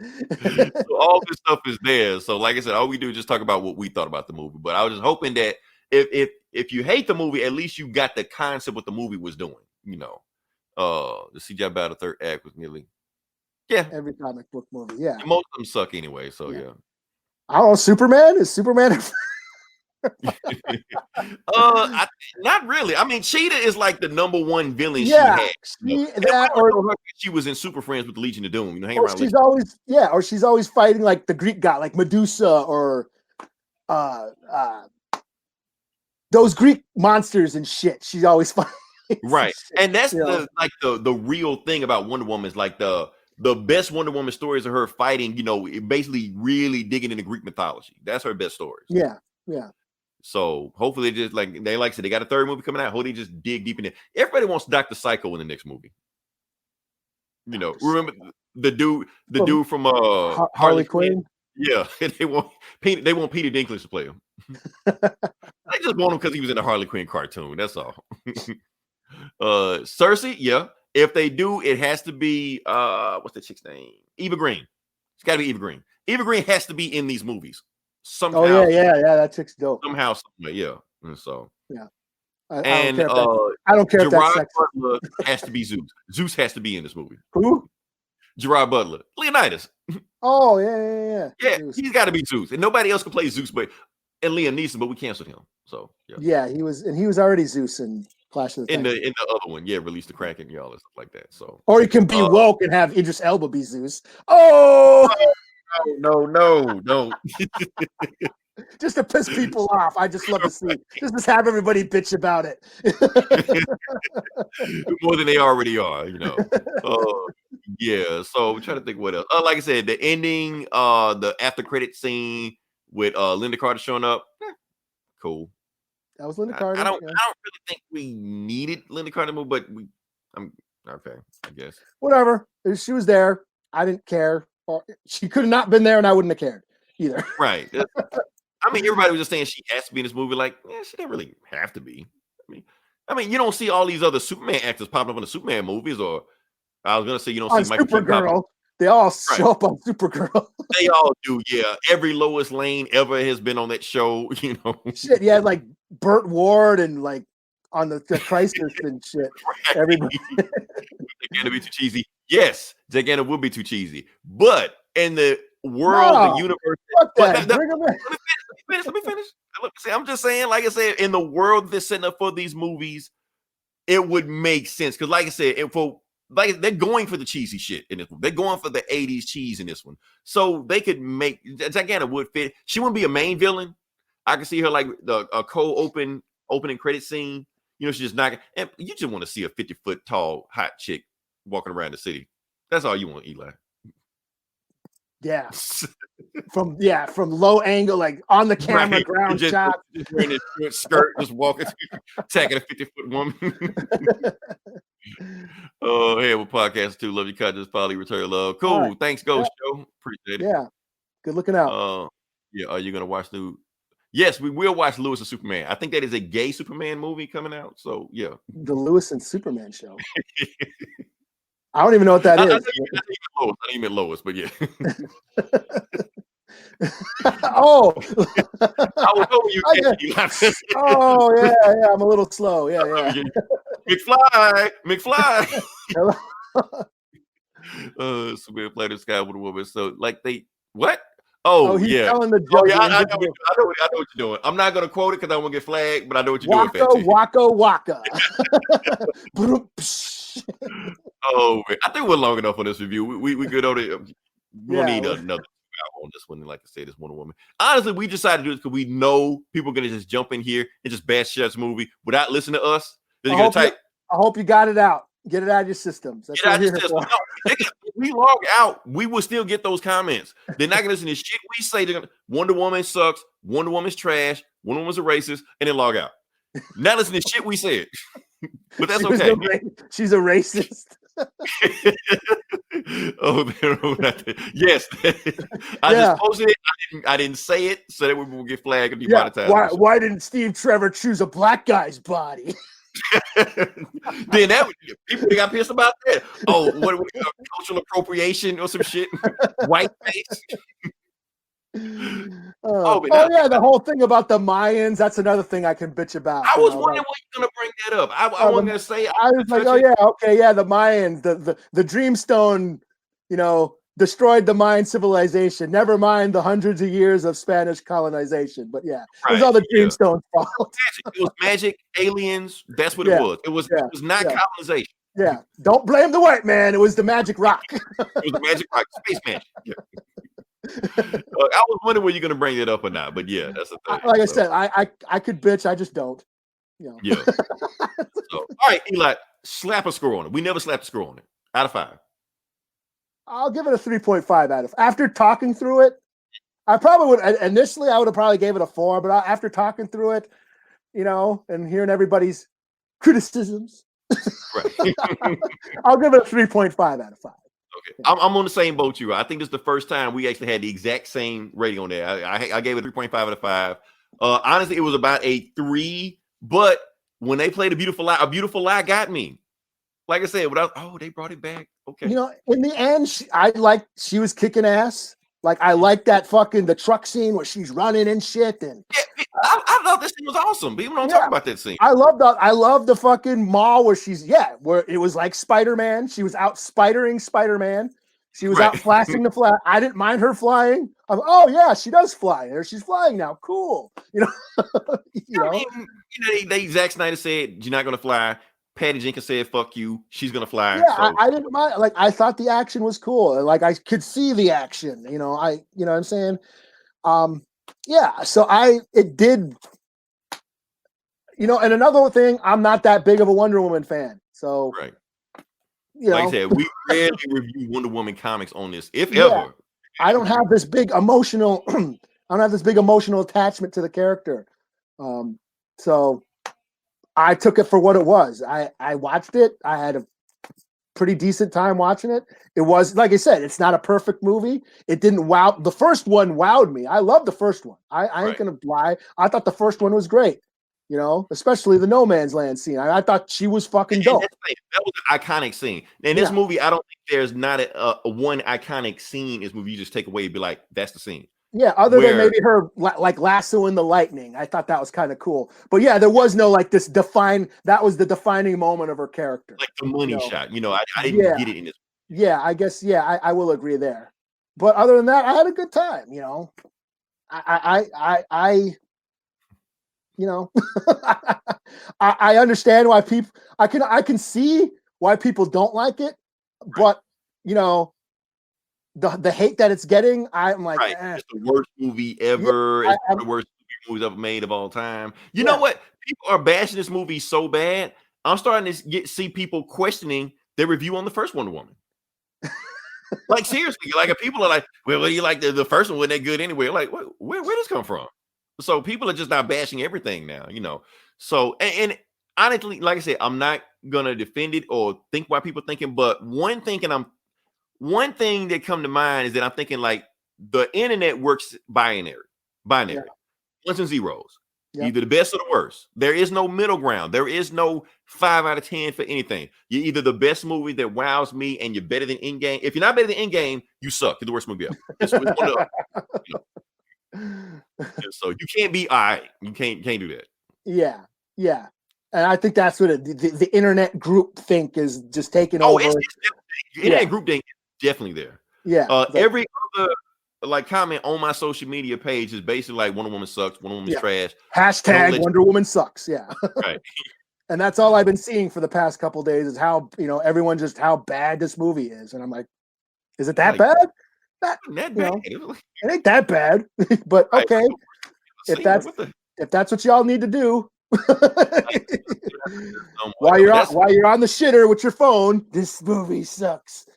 [SPEAKER 3] So all this stuff is there. So like I said, all we do is just talk about what we thought about the movie. But I was just hoping that if you hate the movie, at least you got the concept what the movie was doing. The CGI battle third act was nearly
[SPEAKER 5] every comic book movie. Yeah,
[SPEAKER 3] and most of them suck anyway. So yeah.
[SPEAKER 5] I don't know. Superman is Superman.
[SPEAKER 3] Not really. I mean, Cheetah is like the number one villain she
[SPEAKER 5] had.
[SPEAKER 3] She was in Super Friends with the Legion of Doom.
[SPEAKER 5] She's always fighting like the Greek god, like Medusa or those Greek monsters and shit. She's always fighting.
[SPEAKER 3] Right, and that's the real thing about Wonder Woman is like the best Wonder Woman stories are her fighting. Basically really digging into Greek mythology. That's her best stories.
[SPEAKER 5] Yeah.
[SPEAKER 3] So hopefully, just like I said, they got a third movie coming out. Hopefully, they just dig deep in it. Everybody wants Dr. Psycho in the next movie. Remember the dude from
[SPEAKER 5] Harley Quinn?
[SPEAKER 3] Yeah, they want Peter Dinklage to play him. They just want him because he was in the Harley Quinn cartoon. That's all. Cersei, yeah. If they do, it has to be what's the chick's name? Eva Green. It's got to be Eva Green. Eva Green has to be in these movies. Somehow,
[SPEAKER 5] that chick's dope.
[SPEAKER 3] Somehow, somewhere, yeah. And so,
[SPEAKER 5] I don't care if that's
[SPEAKER 3] Gerard Butler has to be Zeus. Zeus has to be in this movie.
[SPEAKER 5] Who?
[SPEAKER 3] Gerard Butler, Leonidas.
[SPEAKER 5] Oh yeah.
[SPEAKER 3] Yeah, he's got to be Zeus, and nobody else can play Zeus, and Liam Neeson, but we canceled him. So
[SPEAKER 5] he was already Zeus in Clash of the
[SPEAKER 3] in the other one, release the Kraken, and all this stuff like that. So,
[SPEAKER 5] or he can be woke and have Idris Elba be Zeus. Oh.
[SPEAKER 3] No.
[SPEAKER 5] Just to piss people off. I just love to see. Just have everybody bitch about it.
[SPEAKER 3] More than they already are, Yeah. So I'm trying to think what else. Like I said, the ending, the after credit scene with Linda Carter showing up. Cool.
[SPEAKER 5] That was Linda Carter.
[SPEAKER 3] I don't really think we needed Linda Carter move, but I'm okay, I guess.
[SPEAKER 5] Whatever. She was there. I didn't care. She could have not been there, and I wouldn't have cared either.
[SPEAKER 3] Right. I mean, everybody was just saying she has to be in this movie. Like, she didn't really have to be. I mean, you don't see all these other Superman actors popping up in the Superman movies, or I was gonna say you don't see Michael
[SPEAKER 5] Supergirl. They all show up on Supergirl.
[SPEAKER 3] They all do, yeah. Every Lois Lane ever has been on that show,
[SPEAKER 5] Shit, yeah, like Burt Ward and like on the Crisis and shit. Right. Everybody.
[SPEAKER 3] Giganto be too cheesy. Yes, Giganto would be too cheesy. But in the world, the universe. Let me finish. Look, see, I'm just saying, like I said, in the world that's setting up for these movies, it would make sense. Because, like I said, they're going for the cheesy shit in this one. They're going for the 80s cheese in this one. So they could make Giganto would fit. She wouldn't be a main villain. I can see her like a opening credit scene. You know, she's just knocking. And you just want to see a 50-foot tall hot chick walking around the city. That's all you want, Eli.
[SPEAKER 5] Yeah. From low angle, like on the camera,
[SPEAKER 3] Right.
[SPEAKER 5] ground
[SPEAKER 3] Just
[SPEAKER 5] shot.
[SPEAKER 3] wearing this short skirt, just walking, attacking a 50-foot woman. Oh, hey, we're podcast too. Love you, cut this poly return love. Cool.
[SPEAKER 5] All right.
[SPEAKER 3] Thanks, Ghost Show. Appreciate it.
[SPEAKER 5] Yeah. Good looking out.
[SPEAKER 3] Yeah. Are you gonna watch new? Yes, we will watch Lewis and Superman. I think that is a gay Superman movie coming out. So yeah.
[SPEAKER 5] The Lewis and Superman show. I don't even know what that is.
[SPEAKER 3] I think meant Lois, but yeah.
[SPEAKER 5] Oh.
[SPEAKER 3] I was hoping you get
[SPEAKER 5] Oh yeah. I'm a little slow. Yeah.
[SPEAKER 3] McFly. Superman played the sky with a woman. So like what? Oh,
[SPEAKER 5] he's
[SPEAKER 3] yeah.
[SPEAKER 5] telling the
[SPEAKER 3] Oh,
[SPEAKER 5] joke.
[SPEAKER 3] yeah, I know what you're doing. I'm not gonna quote it because I won't get flagged, but I know what you're doing.
[SPEAKER 5] Waka.
[SPEAKER 3] Oh, man. I think we're long enough on this review. We good on it. We don't need another hour on this one. Like I said, it's Wonder Woman. Honestly, we decided to do this because we know people are gonna just jump in here and just bash Chef's movie without listening to us.
[SPEAKER 5] I hope you got it out. Get it out of your systems. That's what
[SPEAKER 3] your system. No, if we log out, we will still get those comments. They're not gonna listen to shit we say. They're gonna Wonder Woman sucks, Wonder Woman's trash, Wonder Woman's a racist, and then log out. Not listen to shit we said. But that's okay.
[SPEAKER 5] She's a racist.
[SPEAKER 3] Oh, yes. I just posted it. I didn't say it so that we will get flagged and demonetized.
[SPEAKER 5] Why didn't Steve Trevor choose a black guy's body?
[SPEAKER 3] Then people got pissed about that. Oh, what cultural appropriation or some shit? White face.
[SPEAKER 5] The whole thing about the Mayans. That's another thing I can bitch about.
[SPEAKER 3] I was wondering when you're gonna bring that up. I wasn't gonna say.
[SPEAKER 5] I was like, the Mayans, the Dreamstone, destroyed the Mayan civilization. Never mind the hundreds of years of Spanish colonization. But it was all the Dreamstone's fault.
[SPEAKER 3] It was magic, aliens. That's what it was. It was not colonization.
[SPEAKER 5] Yeah, don't blame the white man. It was the magic rock.
[SPEAKER 3] It was the magic rock, space magic. Yeah. I was wondering were you going to bring that up or not, but yeah, that's the thing.
[SPEAKER 5] Like I said, I could bitch, I just don't.
[SPEAKER 3] Yeah. All right, Eli, slap a score on it. We never slapped a score on it. Out of 5.
[SPEAKER 5] I'll give it a 3.5 out of. After talking through it, I probably would. Initially, I would have probably gave it a 4, but after talking through it, and hearing everybody's criticisms,
[SPEAKER 3] right.
[SPEAKER 5] I'll give it a 3.5 out of 5.
[SPEAKER 3] Okay, I'm on the same boat you are. I think this is the first time we actually had the exact same rating on there. I gave it 3.5 out of 5. Honestly, it was about a 3, but when they played a beautiful lie got me. Like I said, they brought it back. Okay.
[SPEAKER 5] In the end, she was kicking ass. Like I like that the truck scene where she's running and shit. And
[SPEAKER 3] I thought this scene was awesome. People don't talk about that scene.
[SPEAKER 5] I love the fucking mall where where it was like Spider-Man. She was out spidering Spider-Man. She was out flashing the flag. I didn't mind her flying. She does fly. There, she's flying now. Cool.
[SPEAKER 3] Zack Snyder said you're not gonna fly. Patty Jenkins said, "Fuck you." She's gonna fly.
[SPEAKER 5] Yeah, so. I didn't mind. Like I thought the action was cool. Like I could see the action. You know what I'm saying? So it did. And another thing, I'm not that big of a Wonder Woman fan. So
[SPEAKER 3] right. Like I said, we rarely review Wonder Woman comics on this, if ever.
[SPEAKER 5] I don't have this big emotional. I don't have this big emotional attachment to the character. So I took it for what it was. I watched it. I had a pretty decent time watching it. It was, like I said, it's not a perfect movie. It didn't wow. The first one wowed me. I love the first one. I ain't gonna lie. I thought the first one was great. Especially the No Man's Land scene. I thought she was fucking dope.
[SPEAKER 3] That was an iconic scene. In this movie, I don't think there's not a one iconic scene in this movie you just take away and be like, that's the scene.
[SPEAKER 5] Yeah, other than maybe her like lassoing the lightning. I thought that was kind of cool. But yeah, there was no like this that was the defining moment of her character.
[SPEAKER 3] Like the money shot. I didn't get it in this.
[SPEAKER 5] Yeah, I guess, I will agree there. But other than that, I had a good time, I understand why people I can see why people don't like it, but the hate that it's getting, I'm like,
[SPEAKER 3] It's the worst movie ever.
[SPEAKER 5] Yeah,
[SPEAKER 3] it's the worst movies ever made of all time. You
[SPEAKER 5] Yeah.
[SPEAKER 3] know what? People are bashing this movie so bad. I'm starting to see people questioning their review on the first Wonder Woman. Like seriously, like if people are like, well, you like the first one wasn't that good anyway. Like, where this come from? So people are just not bashing everything now, you know. So and honestly, like I said, I'm not gonna defend it or think why people thinking, but one thing that come to mind is that I'm thinking like the internet works binary,
[SPEAKER 5] Yeah.
[SPEAKER 3] ones and zeros.
[SPEAKER 5] Yeah.
[SPEAKER 3] Either the best or the worst. There is no middle ground. There is no 5 out of 10 for anything. You're either the best movie that wows me and you're better than Endgame. If you're not better than Endgame, you suck. You're the worst movie ever. It's one of the, you know. And so you can't be all right. You can't do that.
[SPEAKER 5] Yeah, yeah, and I think that's what the internet group think is just taking
[SPEAKER 3] Oh,
[SPEAKER 5] over.
[SPEAKER 3] it's definitely, internet group thing is definitely there.
[SPEAKER 5] Yeah,
[SPEAKER 3] Every other like comment on my social media page is basically like Wonder Woman sucks, Wonder Woman's trash.
[SPEAKER 5] Hashtag Wonder Woman sucks. Yeah,
[SPEAKER 3] right.
[SPEAKER 5] And that's all I've been seeing for the past couple days is how everyone just how bad this movie is, and I'm like, is it that bad?
[SPEAKER 3] That bad.
[SPEAKER 5] It ain't that bad, but okay. If that's what y'all need to do, while you're on the shitter with your phone, this movie sucks.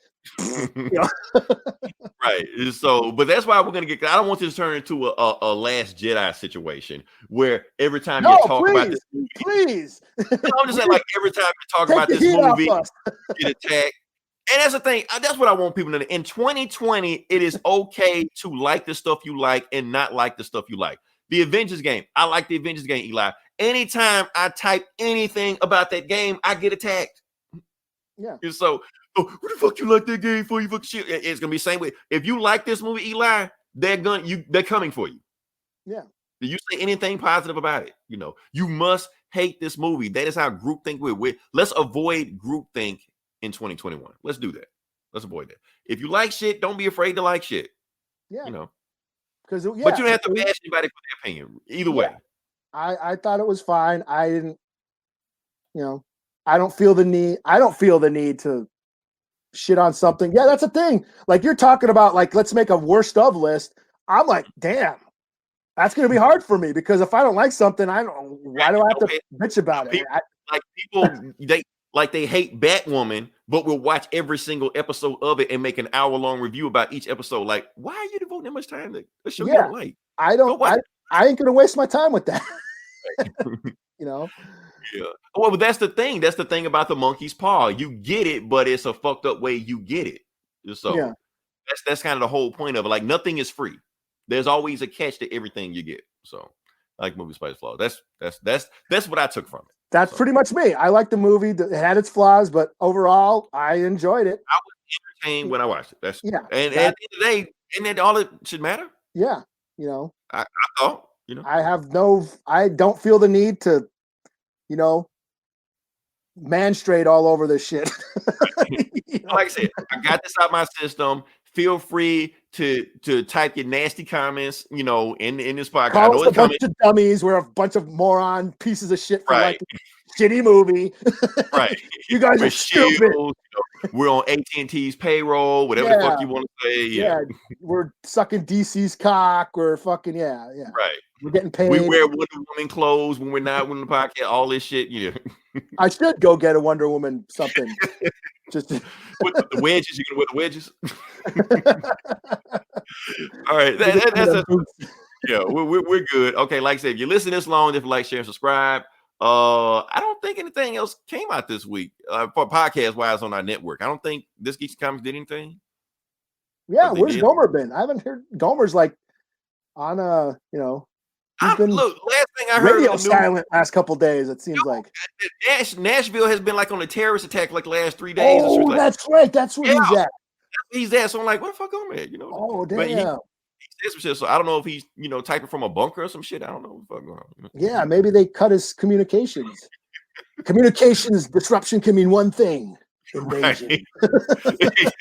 [SPEAKER 3] Right. So, but that's why we're gonna get. I don't want this to turn into a Last Jedi situation where every time you talk about this movie,
[SPEAKER 5] please.
[SPEAKER 3] I'm just saying, like every time you talk about this movie, you get attacked. And that's the thing. That's what I want people to know. In 2020, it is okay to like the stuff you like and not like the stuff you like. The Avengers game. I like the Avengers game, Eli. Anytime I type anything about that game, I get attacked.
[SPEAKER 5] Yeah.
[SPEAKER 3] And so, what the fuck you like that game for? You fucking shit. It's gonna be the same way. If you like this movie, Eli, they're coming for you.
[SPEAKER 5] Yeah.
[SPEAKER 3] Do you say anything positive about it? You know, you must hate this movie. That is how groupthink we're. Let's avoid groupthink in 2021. Let's do that. Let's avoid that. If you like shit, don't be afraid to like shit.
[SPEAKER 5] Yeah.
[SPEAKER 3] You know.
[SPEAKER 5] But you
[SPEAKER 3] don't have to bash anybody for their opinion. Either way.
[SPEAKER 5] I thought it was fine. I didn't, I don't feel the need to shit on something. Yeah, that's a thing. Like you're talking about, like, let's make a worst of list. I'm like, damn, that's going to be hard for me because if I don't like something, why do I have to bitch about it?
[SPEAKER 3] They hate Batwoman, but will watch every single episode of it and make an hour-long review about each episode. Like, why are you devoting that much time to a show you don't like?
[SPEAKER 5] I ain't going to waste my time with that.
[SPEAKER 3] Yeah. Well, but that's the thing. That's the thing about the monkey's paw. You get it, but it's a fucked up way you get it. So that's kind of the whole point of it. Like nothing is free. There's always a catch to everything you get. So like movie Spice Flaws. That's what I took from it.
[SPEAKER 5] That's pretty much me. I like the movie. It had its flaws, but overall, I enjoyed it.
[SPEAKER 3] I was entertained when I watched it. And at the end of the day, isn't that all it should matter?
[SPEAKER 5] Yeah.
[SPEAKER 3] I thought,
[SPEAKER 5] I don't feel the need to, manstrate all over this shit.
[SPEAKER 3] Like I said, I got this out of my system. Feel free to type your nasty comments, in this podcast.
[SPEAKER 5] Call us a bunch of dummies. We're a bunch of moron pieces of shit for like a shitty movie.
[SPEAKER 3] Right.
[SPEAKER 5] You guys are stupid.
[SPEAKER 3] We're on AT&T's payroll, whatever the fuck you want to say. Yeah.
[SPEAKER 5] We're sucking DC's cock. We're fucking, Right. We're getting paid.
[SPEAKER 3] We wear Wonder Woman clothes when we're not winning the podcast, all this shit. Yeah.
[SPEAKER 5] I should go get a Wonder Woman something. Just
[SPEAKER 3] with the wedges, you can wear the wedges. All right. We're good. Okay, like I said, if you listen this long, if you like, share, and subscribe. I don't think anything else came out this week for podcast wise on our network. I don't think This Geeks and Comics did anything.
[SPEAKER 5] Yeah, where's Gomer been? I haven't heard Gomer's like on last
[SPEAKER 3] thing I heard
[SPEAKER 5] radio silent last couple days. It seems like
[SPEAKER 3] Nashville has been like on a terrorist attack like the last 3 days.
[SPEAKER 5] Oh, that's right. That's where he's at.
[SPEAKER 3] He's at. So I'm like, what the fuck, Gomer at?
[SPEAKER 5] Oh, damn.
[SPEAKER 3] But he said some shit. So I don't know if he's typing from a bunker or some shit. I don't know what the fuck going on.
[SPEAKER 5] Yeah, maybe they cut his communications. Communications disruption can mean one thing: invasion.
[SPEAKER 3] Right.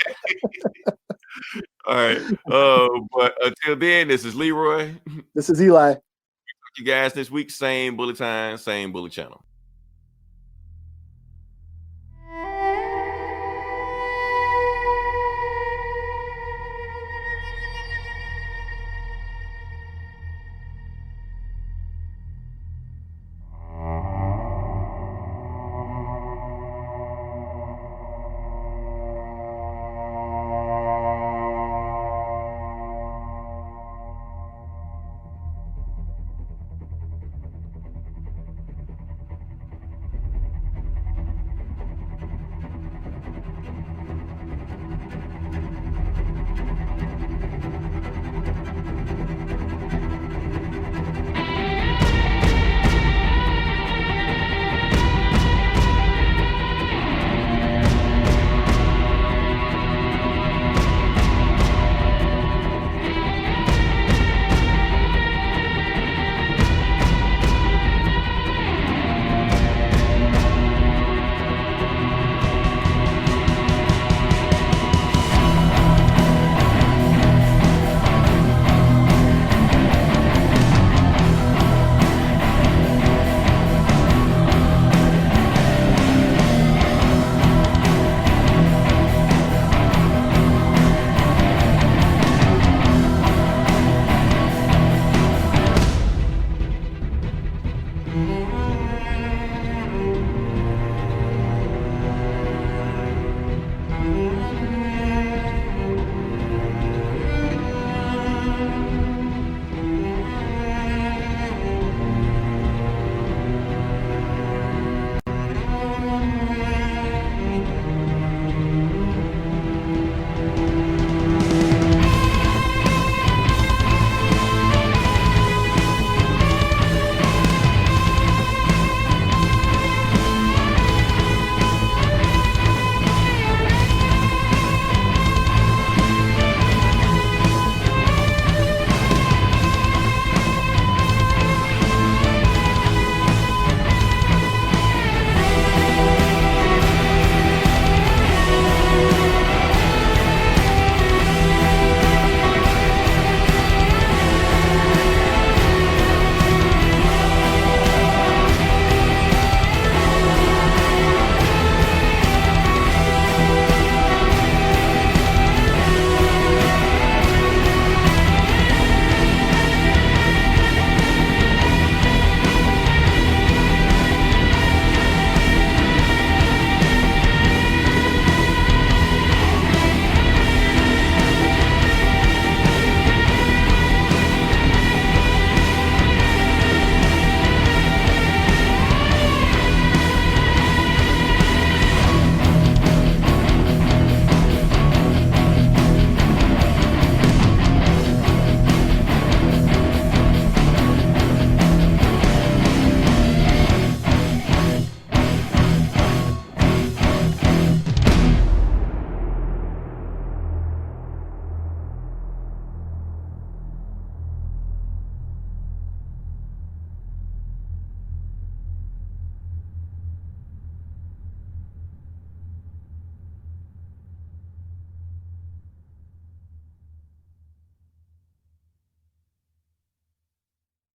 [SPEAKER 3] All right. But until then, this is Leroy.
[SPEAKER 5] This is Eli.
[SPEAKER 3] You guys this week, same bullet time, same bullet channel.